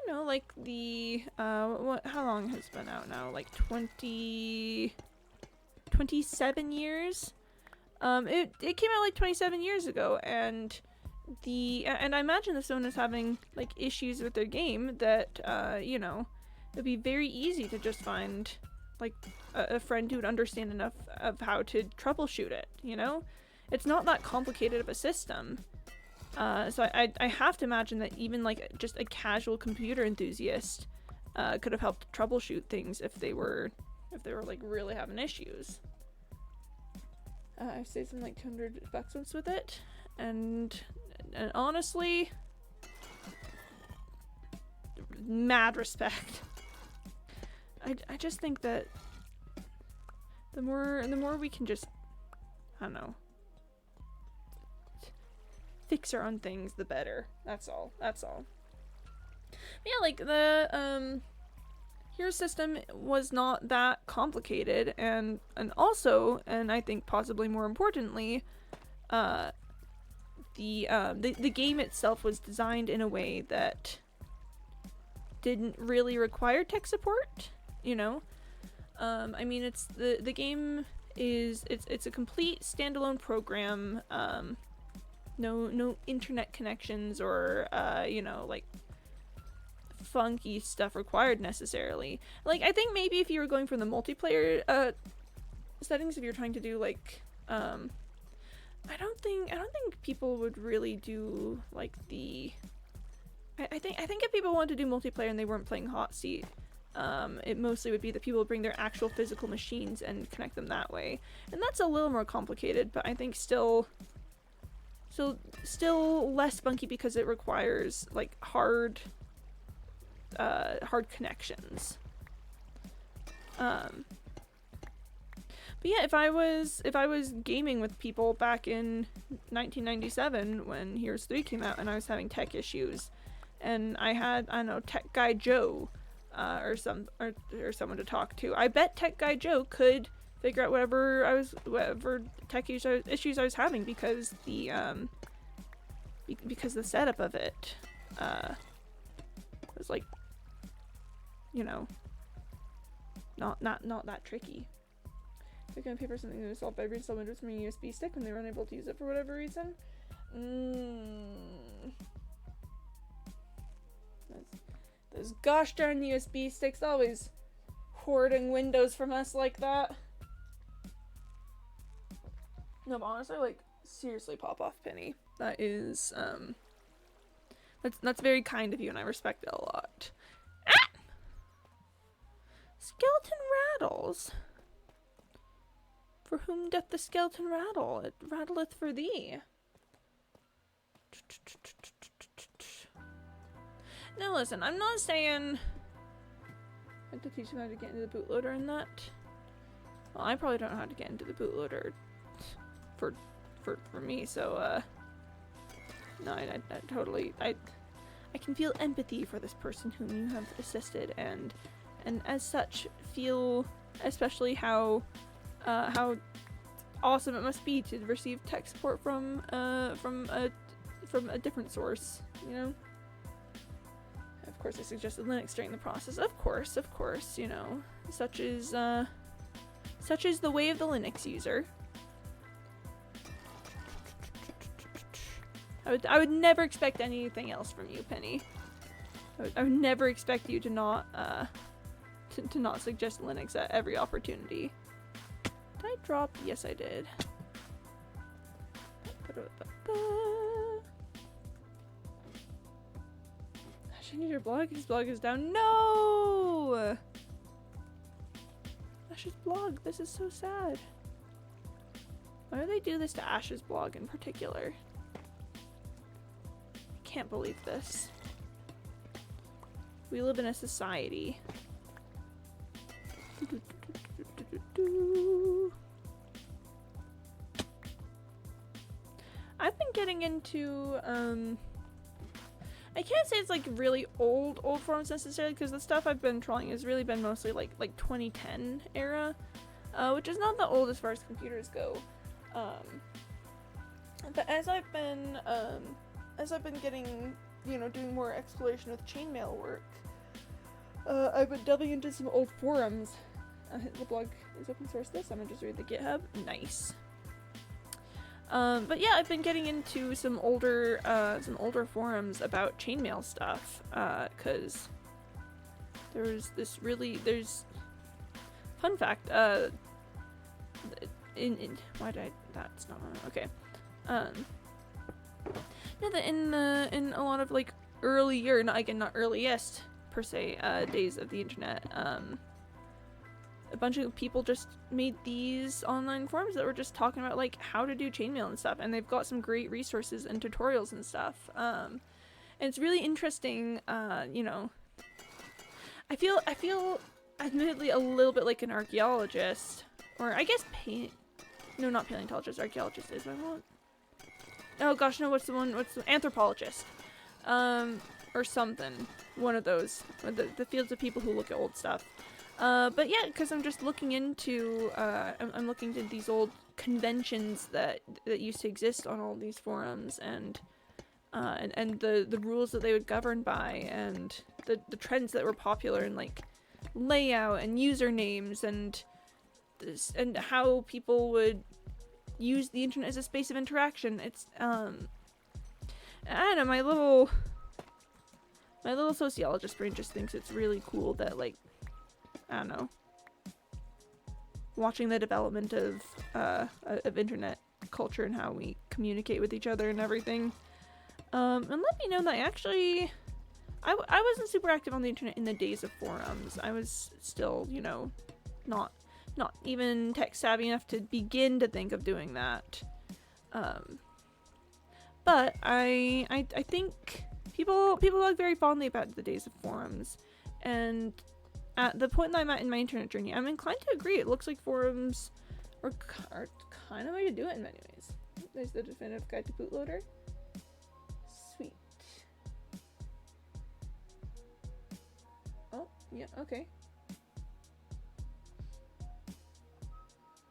A: you know, like the how long has it been out now? Like 27 years. It came out like 27 years ago, and I imagine the one is having like issues with their game that you know, it'd be very easy to just find like a friend who would understand enough of how to troubleshoot it, you know? It's not that complicated of a system. So I have to imagine that even like just a casual computer enthusiast could have helped troubleshoot things if they were like really having issues. I saved some like $200 once with it, and honestly, mad respect. I just think that The more we can just, I don't know, fix our own things, the better. That's all. That's all. But yeah, like the Hero system was not that complicated, and also, and I think possibly more importantly, the game itself was designed in a way that didn't really require tech support, you know? I mean, it's the game is it's a complete standalone program. No internet connections or you know, like funky stuff required necessarily. Like, I think maybe if you were going from the multiplayer settings, if you're trying to do like I don't think people would really do like the I think if people wanted to do multiplayer and they weren't playing Hot Seat, it mostly would be that people would bring their actual physical machines and connect them that way. And that's a little more complicated, but I think still less funky because it requires like hard connections. But yeah, if I was gaming with people back in 1997 when Heroes 3 came out and I was having tech issues, and I had, I don't know, Tech Guy Joe or someone to talk to, I bet Tech Guy Joe could figure out whatever tech issues I was having, because the setup of it was like, you know, not that tricky. If I can pay for something to solve by reinstall Windows from a USB stick when they were unable to use it for whatever reason. Those gosh darn USB sticks always hoarding Windows from us like that. No, but honestly, like, seriously, pop off, Penny. That is, that's very kind of you, and I respect it a lot. Ah! Skeleton rattles. For whom doth the skeleton rattle? It rattleth for thee. Now listen, I'm not saying I have to teach them how to get into the bootloader and that. Well, I probably don't know how to get into the bootloader for me, so no, I totally I can feel empathy for this person whom you have assisted, and as such feel especially how awesome it must be to receive tech support from a different source, you know? Of course, I suggested Linux during the process. Of course, you know, such is the way of the Linux user. I would never expect anything else from you, Penny. I would never expect you to not to not suggest Linux at every opportunity. Did I drop? Yes, I did. Ash, I need your blog. His blog is down. No! Ash's blog. This is so sad. Why do they do this to Ash's blog in particular? I can't believe this. We live in a society. I've been getting into I can't say it's like really old forums necessarily, because the stuff I've been trolling has really been mostly like 2010 era, which is not the old as far as computers go. But as I've been getting, you know, doing more exploration with chainmail work, I've been delving into some old forums. The blog is open source. I'm gonna just read the GitHub. Nice. But yeah, I've been getting into some older forums about chainmail stuff, cause there's fun fact, why did that's not, okay. Yeah, that in a lot of like earlier, not earliest per se, days of the internet, a bunch of people just made these online forums that were just talking about like how to do chainmail and stuff, and they've got some great resources and tutorials and stuff. And it's really interesting, you know. I feel admittedly a little bit like an archaeologist, Or I guess no, not paleontologist, archaeologist is what I want. Oh gosh, no, what's the anthropologist? Or something. One of those. The fields of people who look at old stuff. But yeah, because I'm just looking into, I'm looking into these old conventions that used to exist on all these forums, and the rules that they would govern by, and the trends that were popular in like layout and usernames, and how people would use the internet as a space of interaction. It's I don't know, my little sociologist brain just thinks it's really cool that, like, I don't know, watching the development of internet culture and how we communicate with each other and everything. And let me know that I wasn't super active on the internet in the days of forums. I was still, you know, not even tech savvy enough to begin to think of doing that. But I think people talk very fondly about the days of forums, and at the point that I'm at in my internet journey, I'm inclined to agree. It looks like forums are kind of a way to do it in many ways. There's the definitive guide to bootloader. Sweet. Oh, yeah, okay.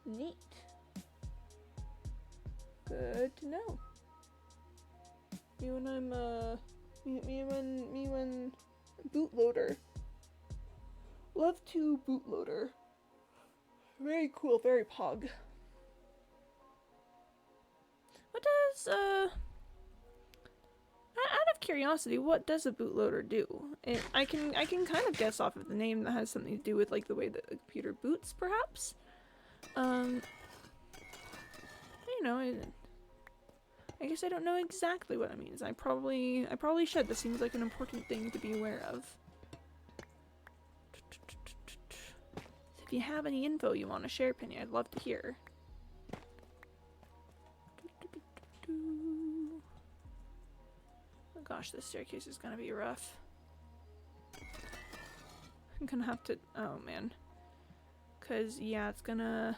A: Neat. Good to know. Me when bootloader. Love to bootloader. Very cool, very pog. What does, out of curiosity, what does a bootloader do? I can kind of guess off of the name that has something to do with, like, the way that the computer boots, perhaps? You know, I guess I don't know exactly what it means. I probably should. This seems like an important thing to be aware of. If you have any info you want to share, Penny, I'd love to hear. Oh gosh, this staircase is gonna be rough. I'm gonna have to, oh man. 'Cause yeah, it's gonna,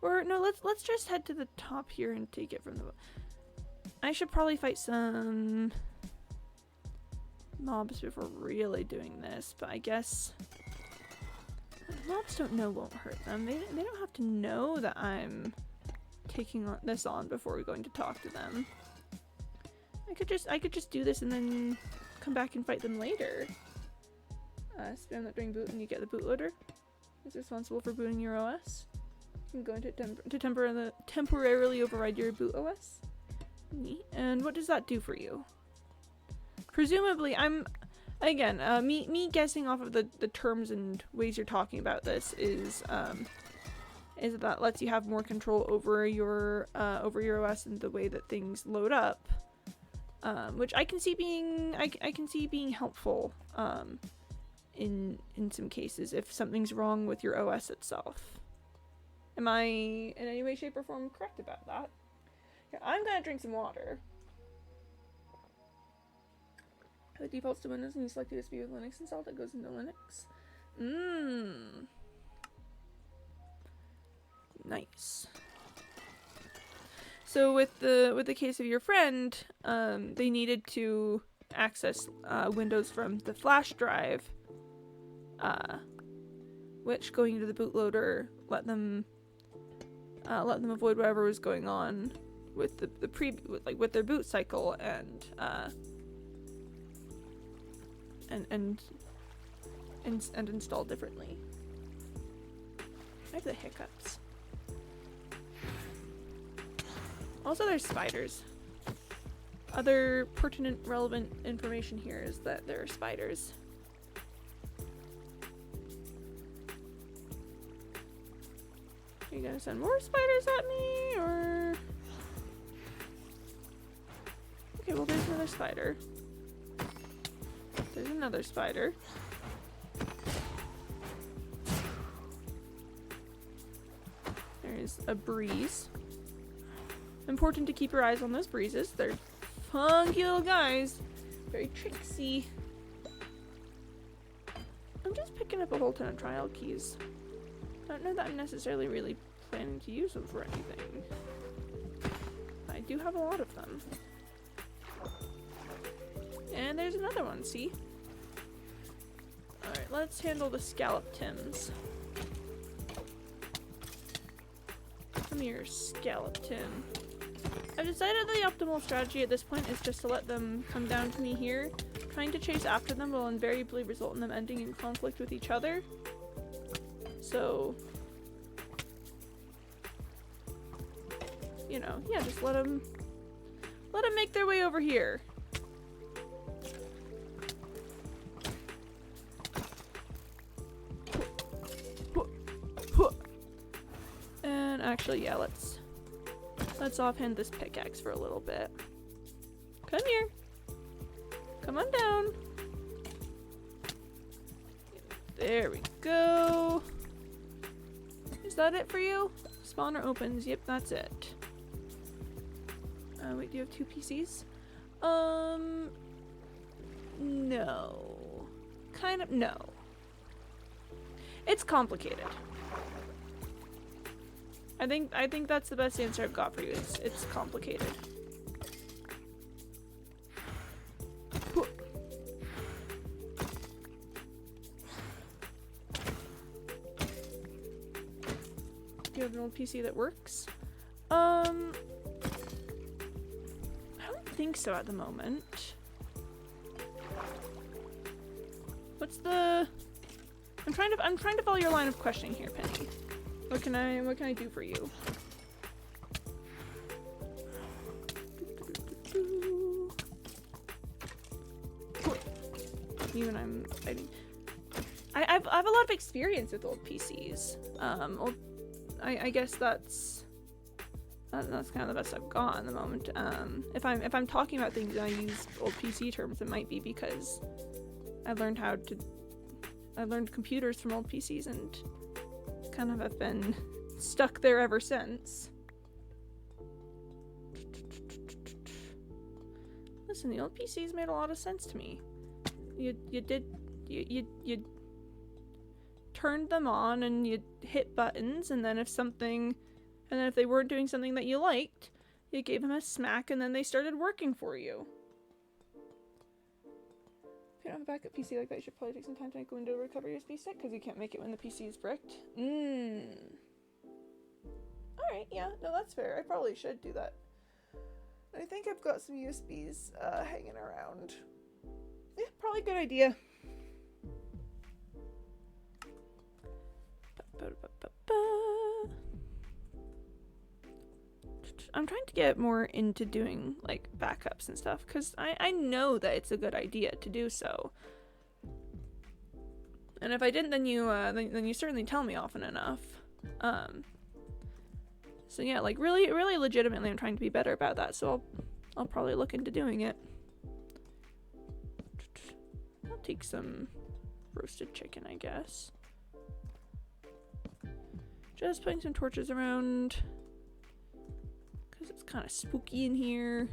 A: or no, let's just head to the top here and take it from the, I should probably fight some mobs before really doing this, but I guess mobs don't know won't hurt them. They don't have to know that I'm taking this on before we're going to talk to them. I could just do this and then come back and fight them later. Spam that during boot and you get the bootloader. It's responsible for booting your OS. You can go into temporarily override your boot OS. Neat. And what does that do for you? Presumably, again, me guessing off of the terms and ways you're talking about this is that lets you have more control over your OS and the way that things load up, which I can see being helpful in some cases if something's wrong with your OS itself. Am I in any way, shape, or form correct about that? Yeah, I'm gonna drink some water. The defaults to Windows and you select USB with Linux installed, that goes into Linux. Nice. So with the case of your friend, they needed to access Windows from the flash drive, which going into the bootloader let them avoid whatever was going on with with their boot cycle and install differently. I have the hiccups. Also, there's spiders. Other pertinent, relevant information here is that there are spiders. Are you gonna send more spiders at me, or? Okay, well, there's another spider. There's another spider. There's a breeze. Important to keep your eyes on those breezes. They're funky little guys. Very tricksy. I'm just picking up a whole ton of trial keys. I don't know that I'm necessarily really planning to use them for anything. I do have a lot of them. And there's another one, see? Alright, let's handle the scallop Tims. Come here, scallop Tim. I've decided the optimal strategy at this point is just to let them come down to me here. Trying to chase after them will invariably result in them ending in conflict with each other. So, you know, yeah, just let them make their way over here. And actually, yeah, let's offhand this pickaxe for a little bit. Come here. Come on down. There we go. Is that it for you? Spawner opens. Yep, that's it. Wait, do you have 2 PCs? No. Kind of, no. It's complicated. I think that's the best answer I've got for you. It's complicated. Do you have an old PC that works? I don't think so at the moment. What's the... I'm trying to follow your line of questioning here, Penny. What can I do for you? You and I'm fighting. I have a lot of experience with old PCs. I guess that's kind of the best I've got at the moment. If I'm talking about things and I use old PC terms, it might be because I learned computers from old PCs and kind of have been stuck there ever since. Listen, the old PCs made a lot of sense to me. You turned them on and you hit buttons, and then if they weren't doing something that you liked, you gave them a smack and then they started working for you. If you don't have a backup PC like that, you should probably take some time to make a Windows recovery USB stick because you can't make it when the PC is bricked. Alright, yeah, no, that's fair. I probably should do that. I think I've got some USBs hanging around. Yeah, probably a good idea. I'm trying to get more into doing like backups and stuff because I know that it's a good idea to do so. And if I didn't, then you certainly tell me often enough. So yeah, like really legitimately, I'm trying to be better about that. So I'll probably look into doing it. I'll take some roasted chicken, I guess. Just putting some torches around because it's kind of spooky in here.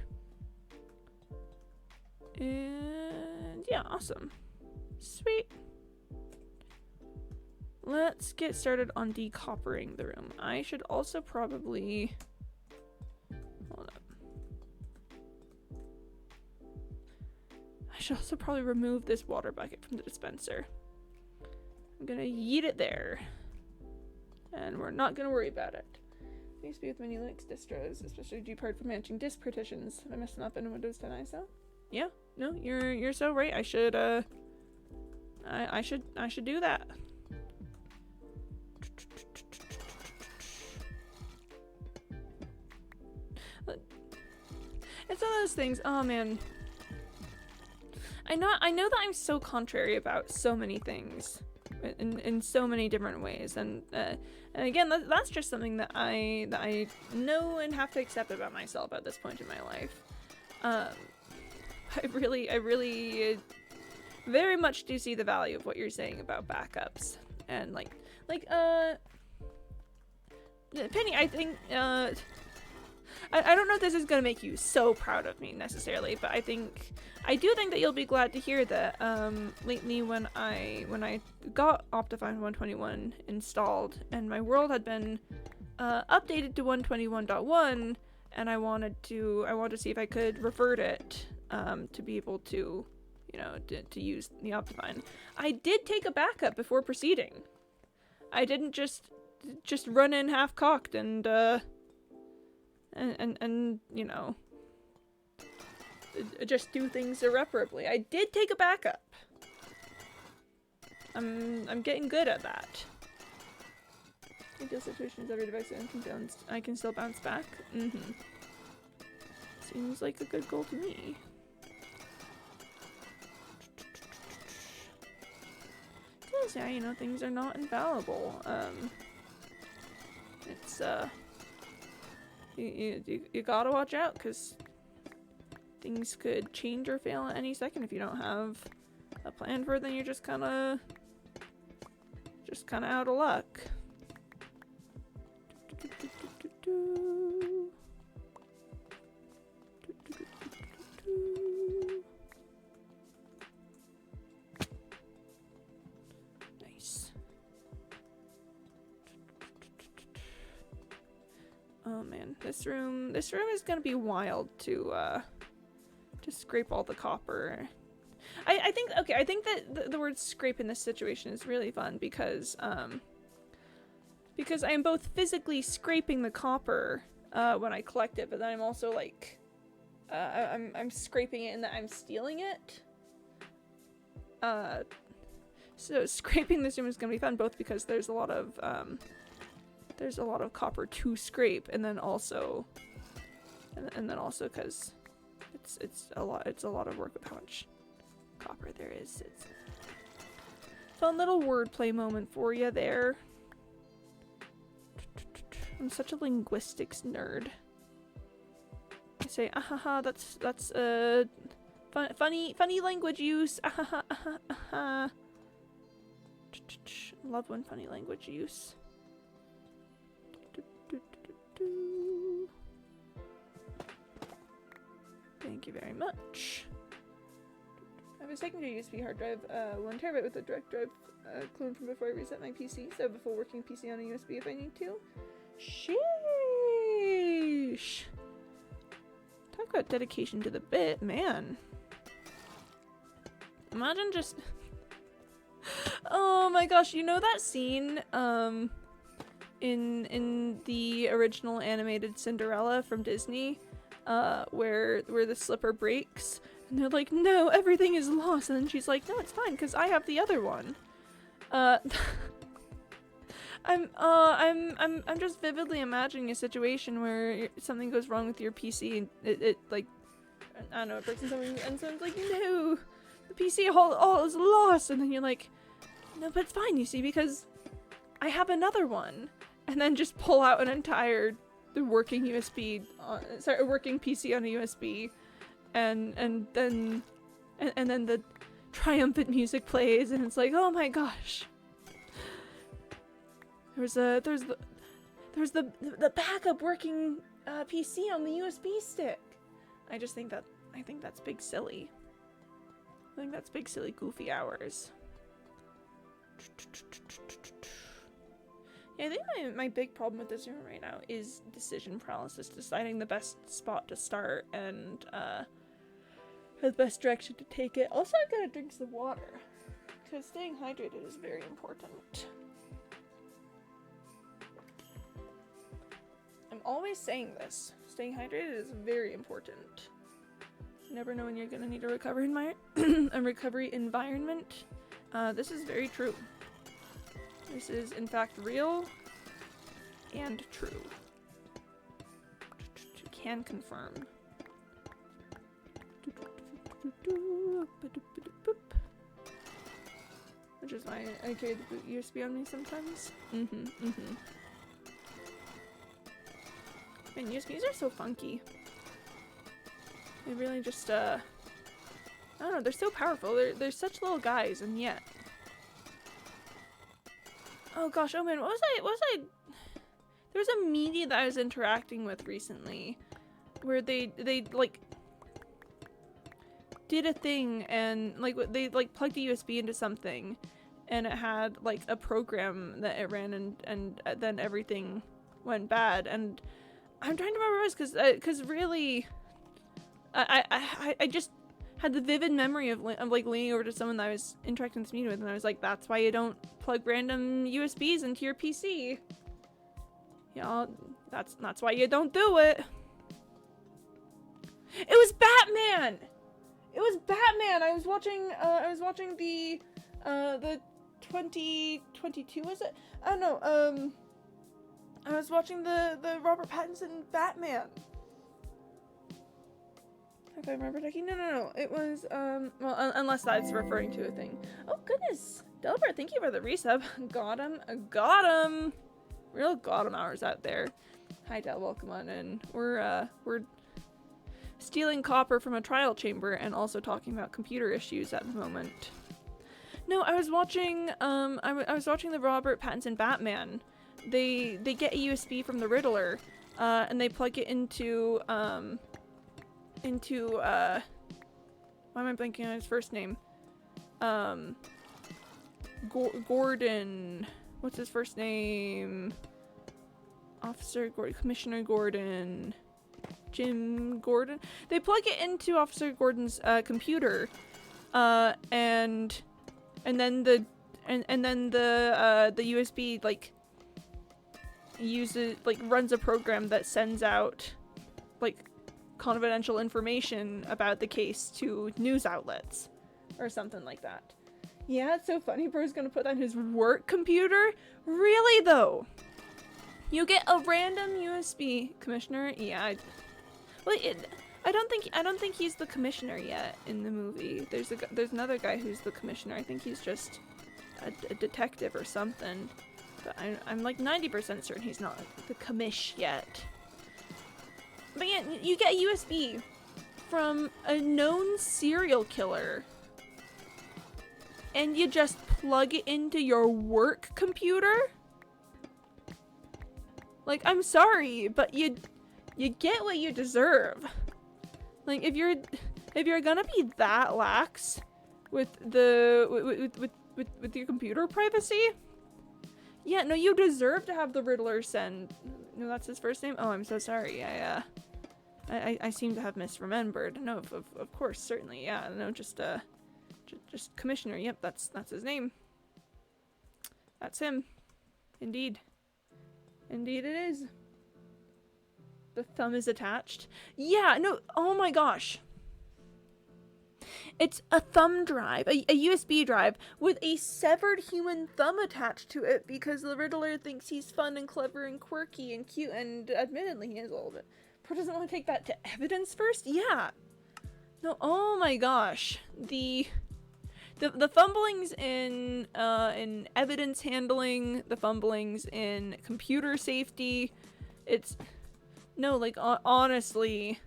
A: And yeah, awesome. Sweet. Let's get started on decoppering the room. I should also probably... Hold up. I should also probably remove this water bucket from the dispenser. I'm gonna yeet it there. And we're not gonna worry about it. I used to be with many Linux distros, especially Gpard for managing disk partitions. Am I messing up in Windows 10 ISO? Yeah, no, you're so right. I should I should do that. It's one of those things. Oh man, I know that I'm so contrary about so many things in so many different ways, and again, that's just something that I know and have to accept about myself at this point in my life. I really very much do see the value of what you're saying about backups, and like Penny, I think I don't know if this is gonna make you so proud of me necessarily, but I do think that you'll be glad to hear that lately when I got Optifine 121 installed and my world had been updated to 121.1, and I wanted to see if I could revert it to be able to, you know, to use the Optifine. I did take a backup before proceeding. I didn't just run in half-cocked and you know, just do things irreparably. I did take a backup. I'm getting good at that. Ideal situations, every device I can still bounce back. Seems like a good goal to me. Yeah, you know, things are not infallible. It's you gotta watch out, because things could change or fail at any second if you don't have a plan for it. Then you're just kind of out of luck. Nice. Oh man, this room is gonna be wild to scrape all the copper. I think that the word scrape in this situation is really fun because I'm both physically scraping the copper when I collect it, but then I'm also like I'm scraping it in that I'm stealing it. So scraping this room is gonna be fun, both because there's a lot of copper to scrape, and then also because it's a lot of work with how much copper there is. It's a fun little wordplay moment for you there. I'm such a linguistics nerd. I say ahaha, that's funny language use. Ahaha, ahaha. Love when funny language use. Thank you very much. I have a secondary USB hard drive, 1 terabyte with a direct drive clone from before I reset my PC, so before working PC on a USB if I need to. Sheesh. Talk about dedication to the bit, man. Imagine just... Oh my gosh, you know that scene, in the original animated Cinderella from Disney, where the slipper breaks, and they're like, no, everything is lost, and then she's like, no, it's fine, because I have the other one. I'm just vividly imagining a situation where something goes wrong with your PC and it like, I don't know, it breaks in something, and someone's like, no, the PC all is lost, and then you're like, no, but it's fine, you see, because I have another one, and then just pull out an entire working USB, a working PC on a USB, and then the triumphant music plays, and it's like, oh my gosh. There's the backup working PC on the USB stick. I think that's big silly. I think that's big silly goofy hours. Yeah, I think my big problem with this room right now is decision paralysis, deciding the best spot to start and the best direction to take it. Also, I gotta drink some water, because staying hydrated is very important. I'm always saying this. Staying hydrated is very important. You never know when you're gonna need a recovery environment. This is very true. This is, in fact, real and true. Can confirm. Which is why I carry the boot USB on me sometimes. Man, USBs are so funky. They really just, I don't know, they're so powerful. They're such little guys, and yet... Oh gosh, oh man, what was I... There's a media that I was interacting with recently where they like did a thing and like they like plugged a USB into something and it had like a program that it ran and then everything went bad. And I'm trying to remember because really I just had the vivid memory of like leaning over to someone that I was interacting this meeting with, and I was like, that's why you don't plug random USBs into your PC. Yeah, that's why you don't do it. It was Batman. It was Batman. I was watching the 2022, was it? I don't know. I was watching the Robert Pattinson Batman. If I remember correctly. No. It was, well, unless that's referring to a thing. Oh, goodness. Delbert, thank you for the resub. Got him. Real got him hours out there. Hi, Del, welcome on in. We're stealing copper from a trial chamber and also talking about computer issues at the moment. No, I was watching, I was watching the Robert Pattinson Batman. They get a USB from the Riddler, and they plug it into why am I blanking on his first name? Gordon. What's his first name? Officer Gordon, Commissioner Gordon, Jim Gordon. They plug it into Officer Gordon's computer, and then the USB like runs a program that sends out like confidential information about the case to news outlets or something like that. Yeah, it's so funny. Bro's gonna put that on his work computer. Really though? You get a random USB, Commissioner? Yeah. I don't think he's the commissioner yet in the movie. There's another guy who's the commissioner. I think he's just a detective or something. But I'm like 90% certain he's not the commish yet. But yeah, you get a USB from a known serial killer. And you just plug it into your work computer? Like, I'm sorry, but you get what you deserve. Like, if you're gonna be that lax with with your computer privacy, yeah, no, you deserve to have the Riddler send. No, that's his first name. Oh, I'm so sorry. I seem to have misremembered. No, of course, certainly, yeah. No, just Commissioner. Yep, that's his name. That's him. Indeed. Indeed it is. The thumb is attached. Yeah, no, oh my gosh. It's a thumb drive, a USB drive with a severed human thumb attached to it because the Riddler thinks he's fun and clever and quirky and cute, and admittedly he is a little bit. Pro doesn't want to take that to evidence first? Yeah. No, oh my gosh. The fumblings in evidence handling, the fumblings in computer safety, it's no, like honestly,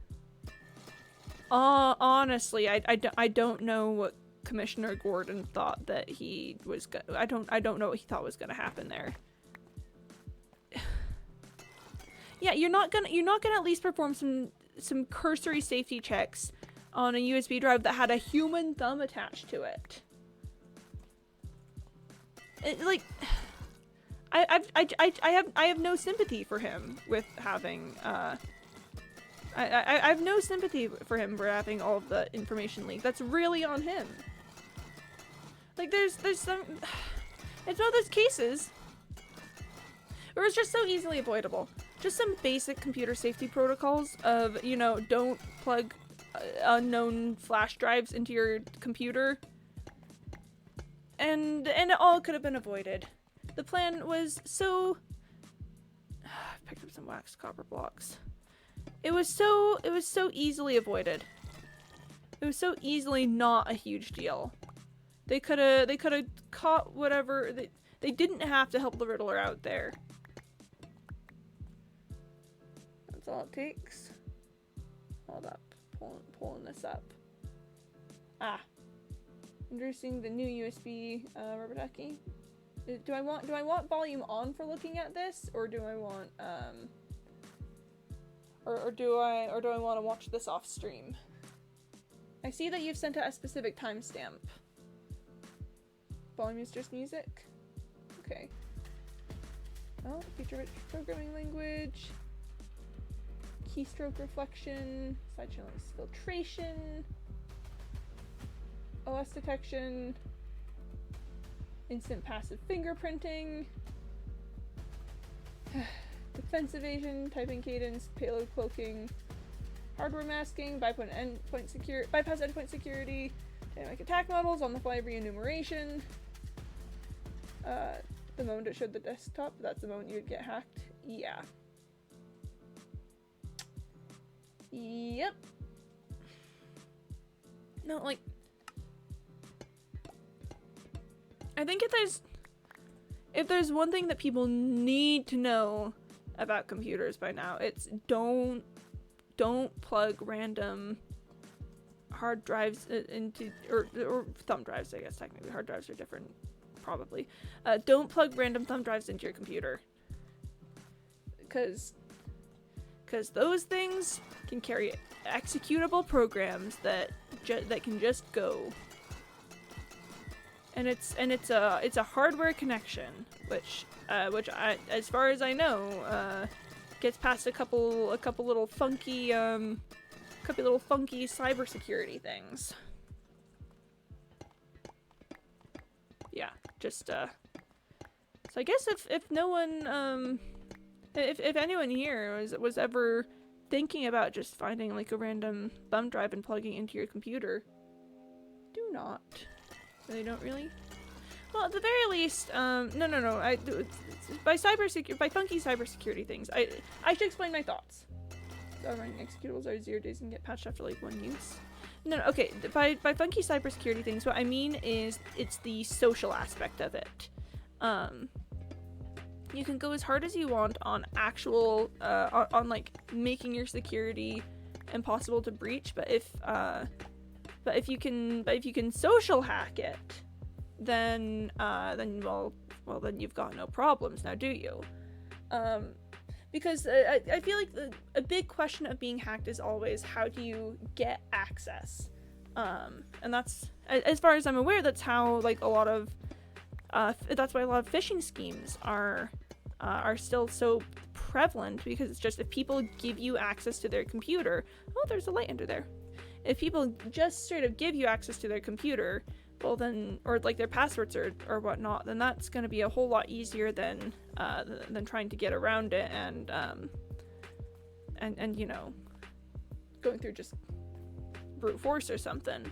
A: I don't know what Commissioner Gordon thought that he was I don't know what he thought was gonna happen there. Yeah, you're not gonna at least perform some cursory safety checks on a USB drive that had a human thumb attached to it. Like, I have no sympathy for him with having I have no sympathy for him for having all of the information leaked. That's really on him. Like, there's some, it's one of those cases where it's just so easily avoidable. Just some basic computer safety protocols of, you know, don't plug unknown flash drives into your computer. And it all could have been avoided. The plan was so... I picked up some waxed copper blocks. It was so easily avoided. It was so easily not a huge deal. They could have caught whatever. They didn't have to help the Riddler out there. That's all it takes. Hold up. Pulling this up. Ah. Introducing the new USB rubber ducky. Do I want volume on for looking at this, or do I want or do I want to watch this off stream? I see that you've sent out a specific timestamp. Volume is just music. Okay. Oh, feature-rich programming language. Keystroke reflection. Side channel filtration. OS detection. Instant passive fingerprinting. Defense evasion, typing cadence, payload cloaking, hardware masking, bypass endpoint security, dynamic attack models, on-the-fly re-enumeration. The moment it showed the desktop, that's the moment you would get hacked. Yeah. Yep. No, like, I think if there's one thing that people need to know about computers by now, it's don't plug random hard drives into or thumb drives. I guess technically hard drives are different, probably. Don't plug random thumb drives into your computer, because those things can carry executable programs that can just go. And it's a hardware connection, which I, as far as I know, gets past a couple little funky cybersecurity things. Yeah, just so I guess if no one if anyone here was ever thinking about just finding like a random thumb drive and plugging into your computer, do not. They don't really. Well, at the very least, no. By funky cybersecurity things, I should explain my thoughts. So running executables are 0 days and get patched after like 1 use. No, okay. By funky cybersecurity things, what I mean is it's the social aspect of it. You can go as hard as you want on actual, on like making your security impossible to breach, but if you can social hack it, then you've got no problems now, do you? Because I feel like a big question of being hacked is always, how do you get access? And that's, as far as I'm aware, that's how like a lot of that's why a lot of phishing schemes are still so prevalent, because it's just if people give you access to their computer. Oh, there's a light under there. If people just straight up give you access to their computer, well then, or like their passwords or whatnot, then that's going to be a whole lot easier than trying to get around it and you know, going through just brute force or something.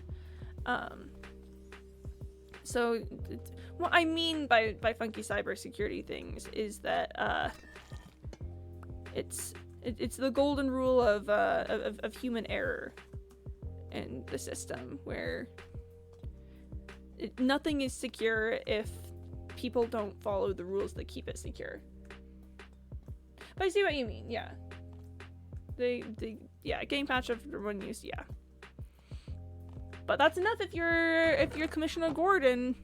A: So what I mean by funky cybersecurity things is that it's the golden rule of human error in the system, where nothing is secure if people don't follow the rules that keep it secure. But I see what you mean, yeah. Getting patched after 1 use, yeah. But that's enough if you're Commissioner Gordon,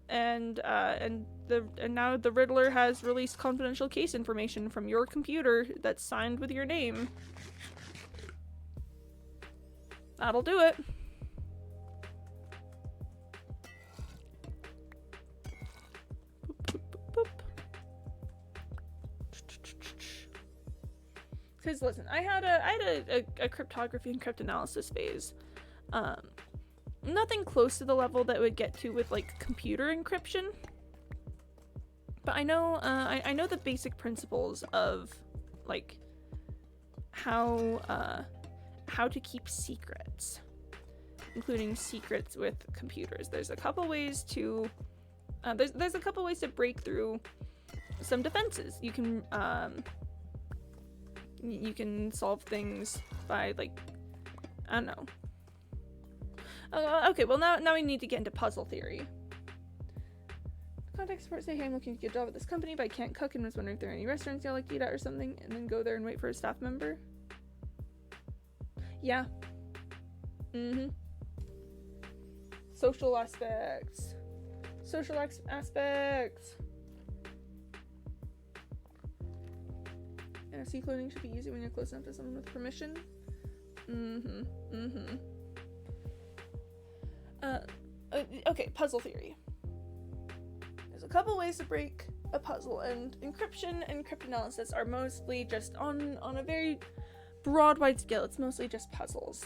A: and now the Riddler has released confidential case information from your computer that's signed with your name. That'll do it. Because listen, I had a cryptography and cryptanalysis phase. Nothing close to the level that would get to with like computer encryption. But I know I know the basic principles of like how to keep secrets, including secrets with computers. There's a couple ways to there's a couple ways to break through some defenses. You can solve things by like, I don't know. Okay, well now we need to get into puzzle theory. Contact support say, hey, I'm looking to get a job at this company, but I can't cook and was wondering if there are any restaurants y'all like to eat at or something, and then go there and wait for a staff member. Yeah. Mm-hmm. Social aspects. Social aspects. NFC clothing should be easy when you're close enough to someone with permission. Okay, puzzle theory. There's a couple ways to break a puzzle, and encryption and cryptanalysis are mostly just on a very broad, wide scale. It's mostly just puzzles.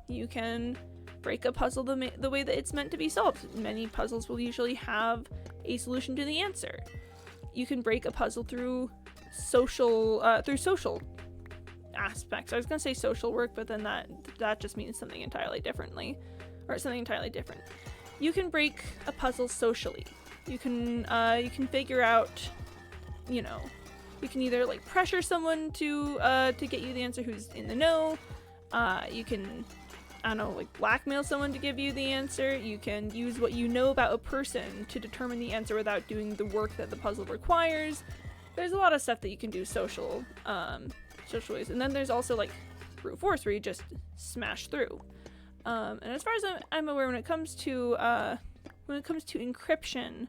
A: You can break a puzzle the way that it's meant to be solved. Many puzzles will usually have a solution to the answer. You can break a puzzle through social aspects. I was gonna say social work, but then that just means something entirely different. You can break a puzzle socially. You can figure out, you can either like pressure someone to get you the answer who's in the know. You can, like blackmail someone to give you the answer. You can use what you know about a person to determine the answer without doing the work that the puzzle requires. There's a lot of stuff that you can do social ways, and then there's also like brute force where you just smash through. And as far as I'm aware, when it comes to encryption,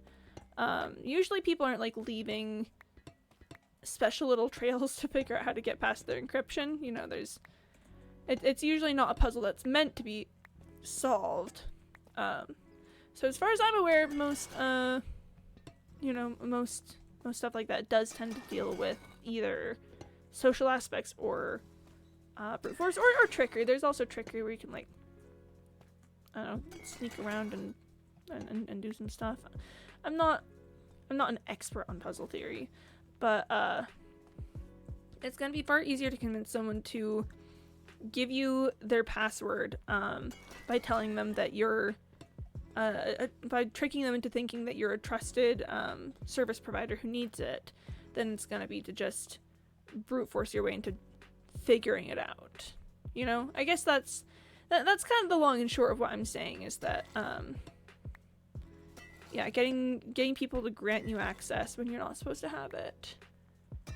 A: usually people aren't like leaving special little trails to figure out how to get past their encryption. It's usually not a puzzle that's meant to be solved. So as far as I'm aware, most stuff like that does tend to deal with either social aspects or brute force or trickery. There's also trickery where you can like, sneak around and do some stuff. I'm not an expert on puzzle theory, but it's gonna be far easier to convince someone to give you their password by telling them that you're by tricking them into thinking that you're a trusted service provider who needs it, then it's gonna be to just brute force your way into figuring it out. I guess that's kind of the long and short of what I'm saying, is that getting people to grant you access when you're not supposed to have it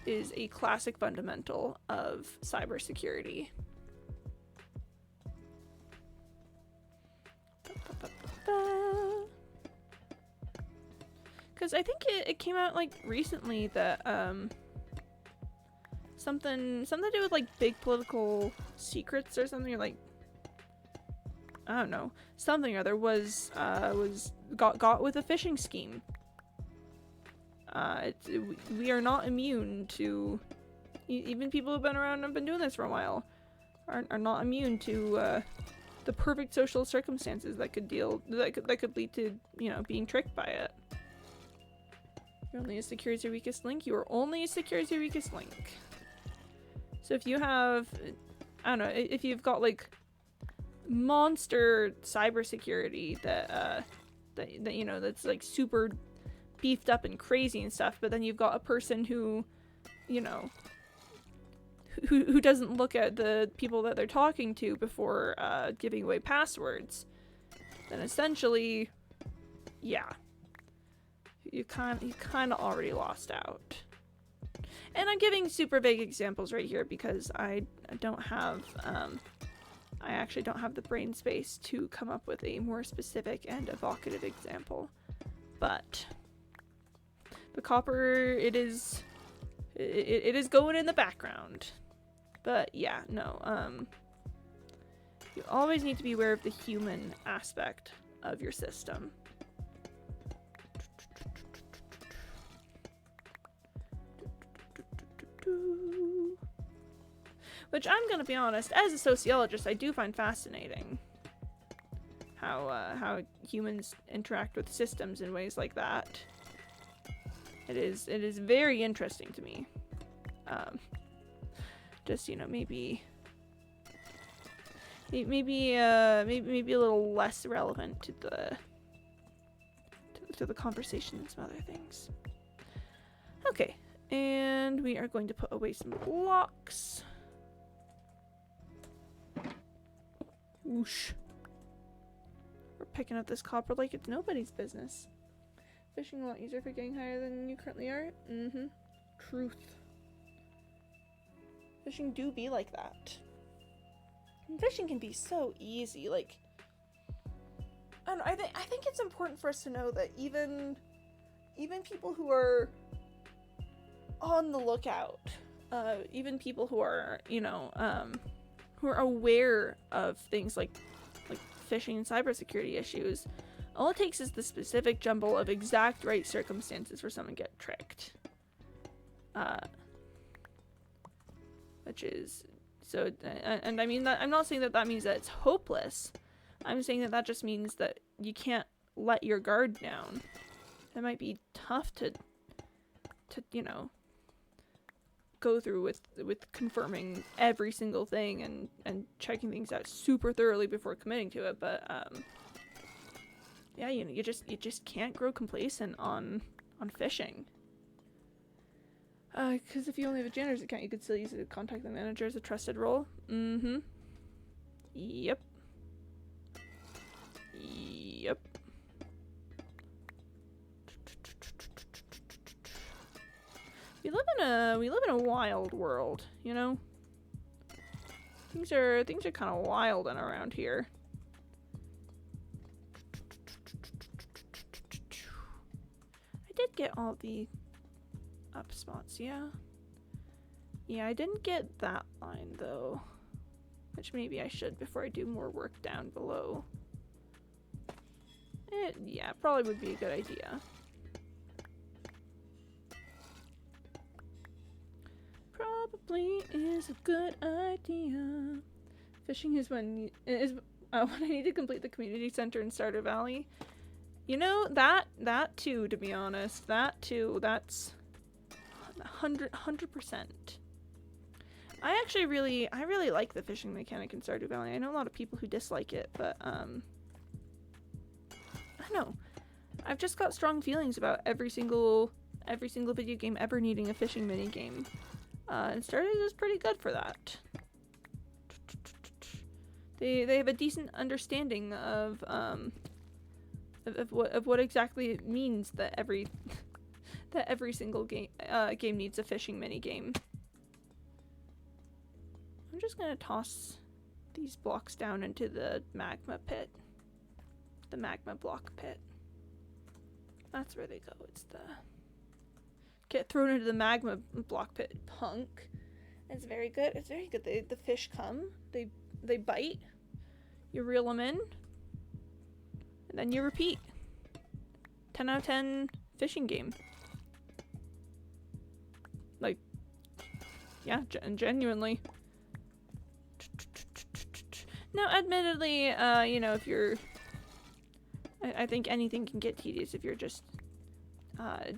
A: is a classic fundamental of cybersecurity. Because I think it came out like recently that something to do with like big political secrets or something, or like I don't know, something or other was got with a phishing scheme. We are not immune to, even people who've been around and have been doing this for a while are not immune to the perfect social circumstances that could lead to being tricked by it. You're only as secure as your weakest link. You are only as secure as your weakest link. So if you have, I don't know, if you've got like monster cybersecurity that's like super beefed up and crazy and stuff, but then you've got a person who doesn't look at the people that they're talking to before giving away passwords, then essentially, yeah, you kind of already lost out. And I'm giving super vague examples right here because I actually don't have the brain space to come up with a more specific and evocative example. But the copper, it is going in the background. But yeah, no, you always need to be aware of the human aspect of your system. Which, I'm gonna be honest, as a sociologist, I do find fascinating how humans interact with systems in ways like that. It is very interesting to me. Just maybe a little less relevant to the conversation than some other things. Okay, and we are going to put away some blocks. Whoosh. We're picking up this copper like it's nobody's business. Fishing a lot easier for getting higher than you currently are? Mm-hmm. Truth. Fishing do be like that. And fishing can be so easy, like, I don't know, I think it's important for us to know that even people who are on the lookout, even people who are, you know, who are aware of things like phishing and cybersecurity issues, all it takes is the specific jumble of exact right circumstances for someone to get tricked. Which is, so, and I mean that, I'm not saying that means that it's hopeless. I'm saying that just means that you can't let your guard down. It might be tough to you know, go through with confirming every single thing and checking things out super thoroughly before committing to it, but yeah, you know, you just can't grow complacent on phishing. Because if you only have a janitor's account, you could still use it to contact the manager as a trusted role. Mm-hmm. Yep. Yep. We live in a wild world, you know? Things are kind of wild and around here. I did get all the up spots, yeah. Yeah, I didn't get that line though, which maybe I should before I do more work down below. Yeah, probably would be a good idea. Probably is a good idea. Fishing is when when I need to complete the community center in Stardew Valley. You know, that too, to be honest, that too, that's 100%. I really like the fishing mechanic in Stardew Valley. I know a lot of people who dislike it, but I don't know. I've just got strong feelings about every single video game ever needing a fishing mini game. And Stardew is pretty good for that. They have a decent understanding of what exactly it means that every single game needs a fishing mini game. I'm just gonna toss these blocks down into the magma pit. The magma block pit. That's where they go. It's the get thrown into the magma block pit, punk. It's very good. It's very good. The fish come. They bite. You reel them in, and then you repeat. 10 out of 10 fishing game. Like, yeah, genuinely. Now, admittedly, you know, if you're, I think anything can get tedious if you're just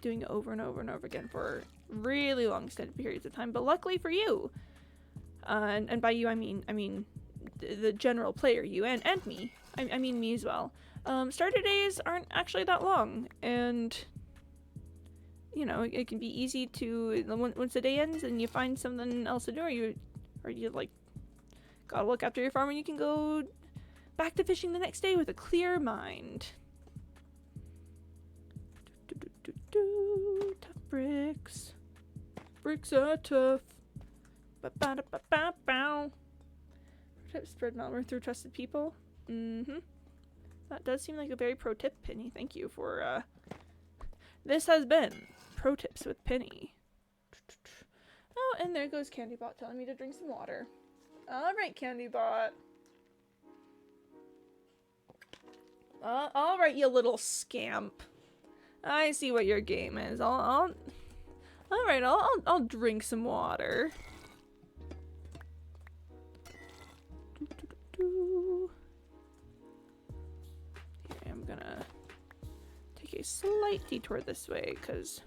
A: doing it over and over and over again for really long extended periods of time. But luckily for you, and by you I mean the general player, you and me. I mean me as well. Starter days aren't actually that long, and you know, it can be easy to, once the day ends and you find something else to do, or you like gotta look after your farm, and you can go back to fishing the next day with a clear mind. Tough bricks. Bricks are tough. Ba-ba-da-ba-ba-bow. Spread malware through trusted people. Mm-hmm. That does seem like a very pro tip, Penny. Thank you for, this has been Pro Tips with Penny. Oh, and there goes Candybot telling me to drink some water. Alright, Candybot. Alright, you little scamp. I see what your game is. Alright, I'll drink some water. Okay, I'm gonna take a slight detour this way, because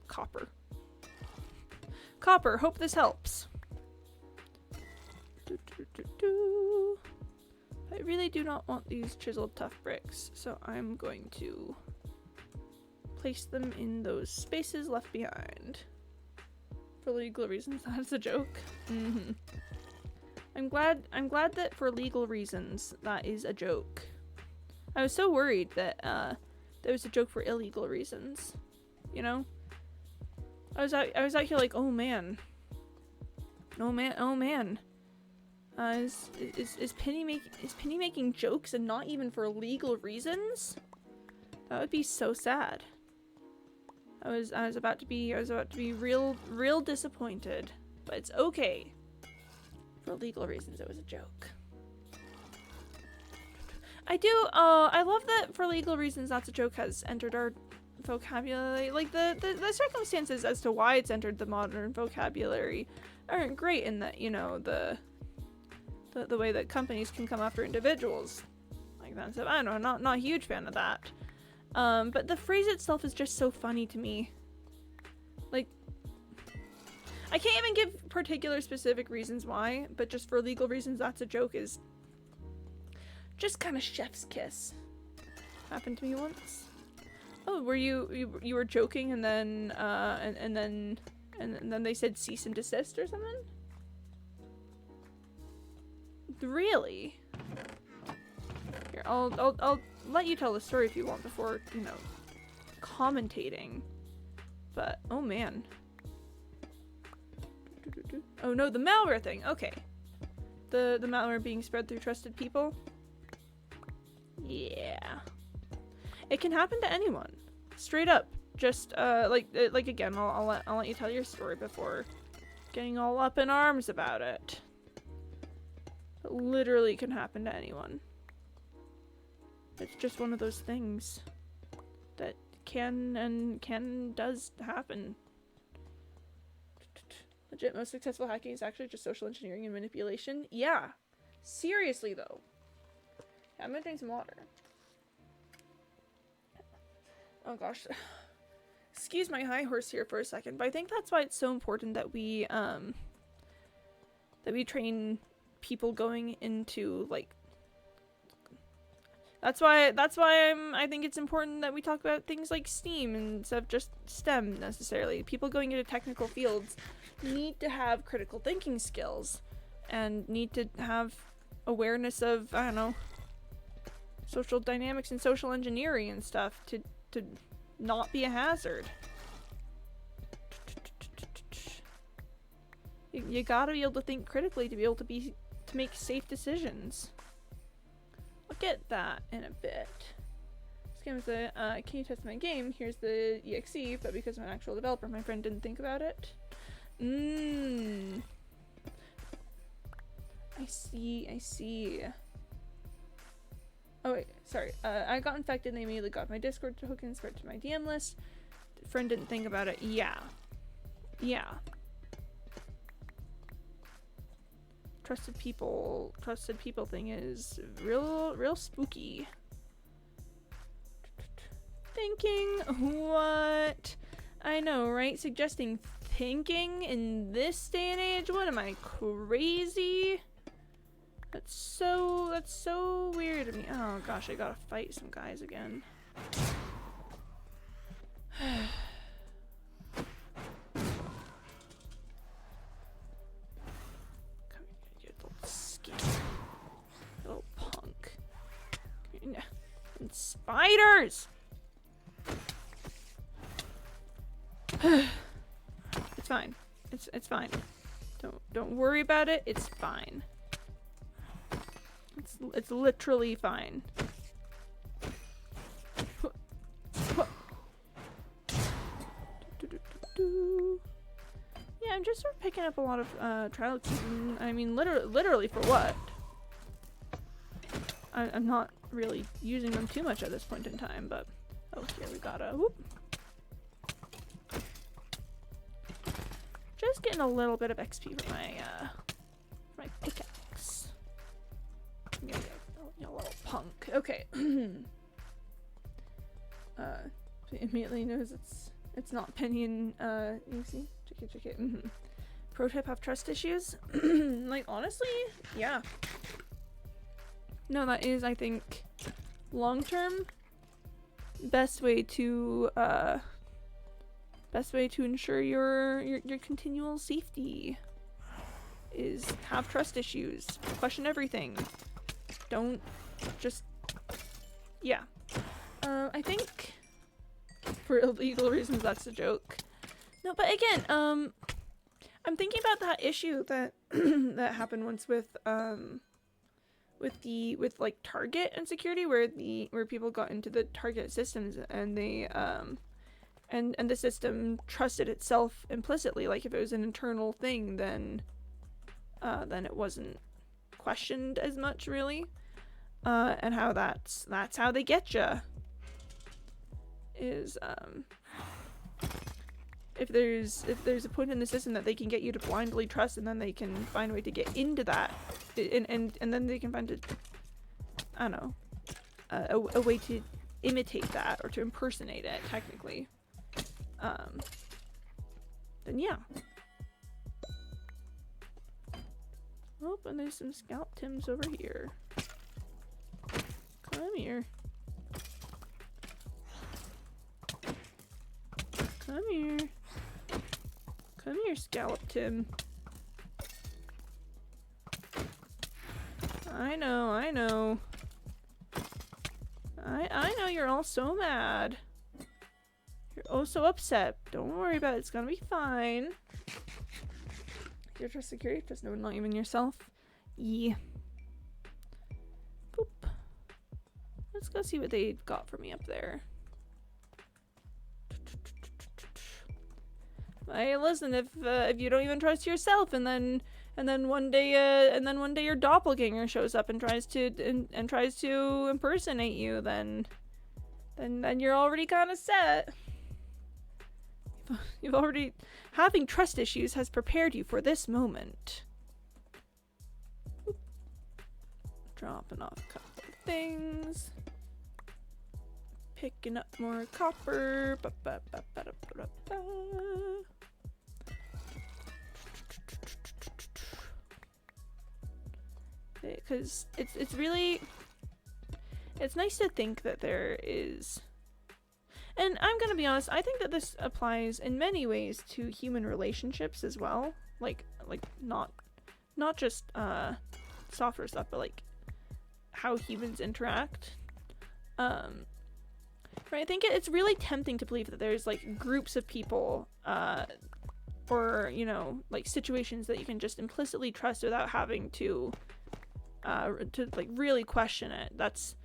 A: copper, hope this helps. I really do not want these chiseled tough bricks, so I'm going to place them in those spaces left behind. For legal reasons, that's a joke. Mm-hmm. I'm glad that for legal reasons that is a joke. I was so worried that that was a joke for illegal reasons. You know? I was out here like, oh man. Is Penny making jokes and not even for legal reasons? That would be so sad. I was about to be real disappointed, but it's okay. For legal reasons, it was a joke. I love that for legal reasons, that's a joke has entered our vocabulary. Like the circumstances as to why it's entered the modern vocabulary aren't great in that, you know, the way that companies can come after individuals like that. So I don't know, not a huge fan of that. But the phrase itself is just so funny to me. Like, I can't even give particular specific reasons why, but just for legal reasons, that's a joke is just kind of chef's kiss. Happened to me once. Oh, were you were joking and then and then they said cease and desist or something? Really? Here, I'll let you tell the story if you want before, you know, commentating. But oh man. Oh no, the malware thing. Okay. The malware being spread through trusted people. Yeah. It can happen to anyone. Straight up. Just like again, I'll let you tell your story before getting all up in arms about it. It literally can happen to anyone. It's just one of those things that does happen. Legit, most successful hacking is actually just social engineering and manipulation. Yeah. Seriously though. Yeah, I'm gonna drink some water. Oh gosh. Excuse my high horse here for a second, but I think that's why it's so important that we train people going into like that's why I think it's important that we talk about things like STEAM instead of just STEM necessarily. People going into technical fields need to have critical thinking skills and need to have awareness of, I don't know, social dynamics and social engineering and stuff to not be a hazard. You gotta be able to think critically to be able to make safe decisions. I'll get that in a bit. This game is a, can you test my game? Here's the EXE, but because I'm an actual developer, my friend didn't think about it. I see. Oh wait, sorry. I got infected and they immediately got my Discord token, spread to my DM list. Friend didn't think about it. Yeah. Trusted people thing is real spooky. Thinking? What? I know, right? Suggesting thinking in this day and age? What am I, crazy? That's so weird to me. Oh gosh, I gotta fight some guys again. Little punk. And spiders! It's fine. It's fine. Don't worry about it. It's fine. It's literally fine. Yeah, I'm just sort of picking up a lot of trial keys. I mean, literally for what? I'm not really using them too much at this point in time, but oh, here we got a whoop. Just getting a little bit of XP for my pickaxe. You little punk. Okay. Immediately knows it's not Penny and you see? Check it. Prototype have trust issues? Like honestly, yeah. No, that is, I think, long term best way to ensure your continual safety is have trust issues. Question everything. Don't just, yeah. I think for illegal reasons that's a joke. No, but again, I'm I'm thinking about that issue that that happened once with like Target and security, where people got into the Target systems and they and the system trusted itself implicitly. Like if it was an internal thing, then it wasn't questioned as much, really. And how that's how they get you. Is if there's a point in the system that they can get you to blindly trust, and then they can find a way to get into that, and then they can find I don't know, a way to imitate that or to impersonate it, technically. Then yeah. Oh, and there's some Scalp Tims over here. Come here. Come here. Come here, Scallop Tim. I know. I know you're all so mad. You're oh so upset. Don't worry about it. It's gonna be fine. You trust security? Trust no one, not even yourself. Yeah. Boop. Let's go see what they got for me up there. Hey, listen, if you don't even trust yourself, and then one day your doppelganger shows up and tries to impersonate you, then you're already kind of set. You've already having trust issues has prepared you for this moment. Oop. Dropping off a couple of things. Picking up more copper. Because it's really, it's nice to think that there is, and I'm gonna be honest, I think that this applies in many ways to human relationships as well, like not just software stuff, but like how humans interact. Right, I think it's really tempting to believe that there's like groups of people or you know, like situations that you can just implicitly trust without having to like really question it. That's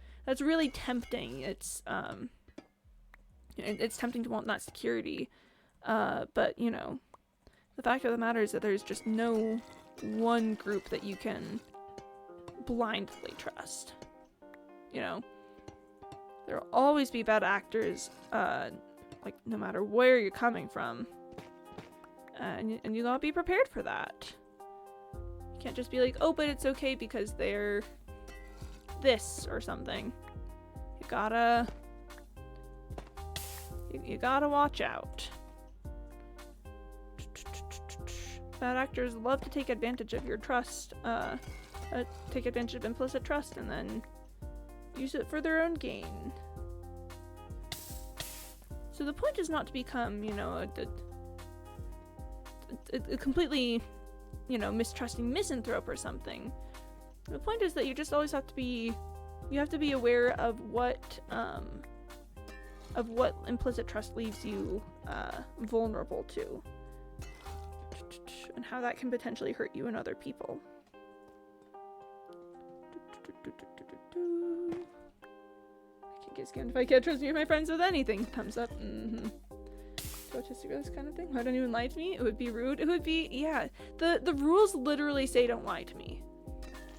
A: really tempting. It's tempting to want that security, but you know, the fact of the matter is that there's just no one group that you can blindly trust. You know, there'll always be bad actors, like no matter where you're coming from, and you gotta be prepared for that. You can't just be like, oh, but it's okay because they're this or something. You gotta watch out. Bad actors love to take advantage of your trust, take advantage of implicit trust, and then use it for their own gain. So the point is not to become, you know, a completely, you know, mistrusting misanthrope or something. The point is that you just always have to be, you have to be aware of what implicit trust leaves you vulnerable to, and how that can potentially hurt you and other people. I can get scammed if I can't trust me or my friends with anything. Thumbs up. Autistic or this kind of thing. Why don't even lie to me? It would be rude. It would be, yeah. The rules literally say don't lie to me.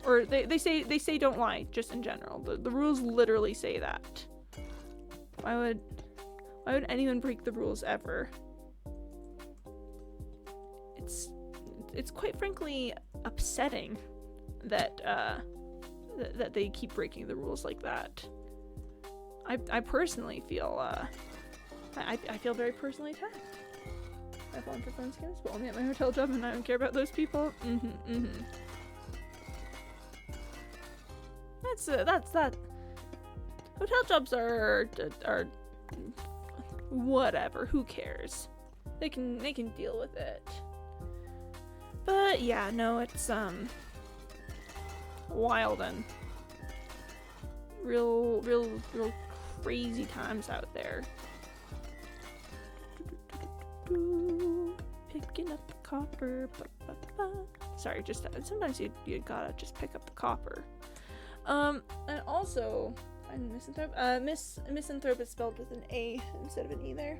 A: Or they say don't lie, just in general. The rules literally say that. Why would anyone break the rules ever? It's quite frankly upsetting that that they keep breaking the rules like that. I personally feel I feel very personally attacked. I've fallen for phone scams, but only at my hotel job, and I don't care about those people. That's that. Hotel jobs are whatever. Who cares? They can deal with it. But yeah, no, it's wild and real crazy times out there. Pick picking up the copper. Sorry, just sometimes you gotta just pick up the copper. And also, I'm Misanthrope. Misanthrope is spelled with an A instead of an E there.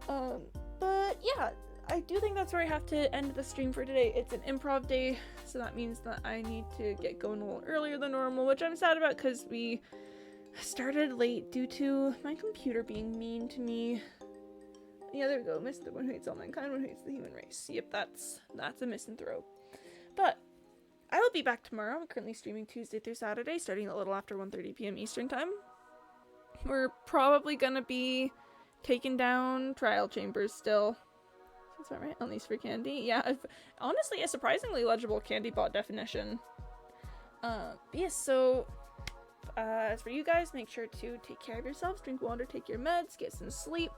A: But yeah, I do think that's where I have to end the stream for today. It's an improv day, so that means that I need to get going a little earlier than normal, which I'm sad about because we started late due to my computer being mean to me. Yeah, there we go. Miss the one who hates all mankind, one who hates the human race. Yep, that's a misanthrope. But I will be back tomorrow. I'm currently streaming Tuesday through Saturday, starting a little after 1:30 p.m. Eastern time. We're probably gonna be taking down trial chambers still. Is that right? At least for candy. Yeah, honestly, a surprisingly legible candy bot definition. Yes, so as for you guys, make sure to take care of yourselves, drink water, take your meds, get some sleep.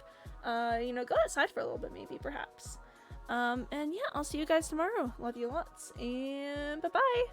A: Go outside for a little bit, maybe, perhaps. And yeah, I'll see you guys tomorrow. Love you lots, and bye-bye!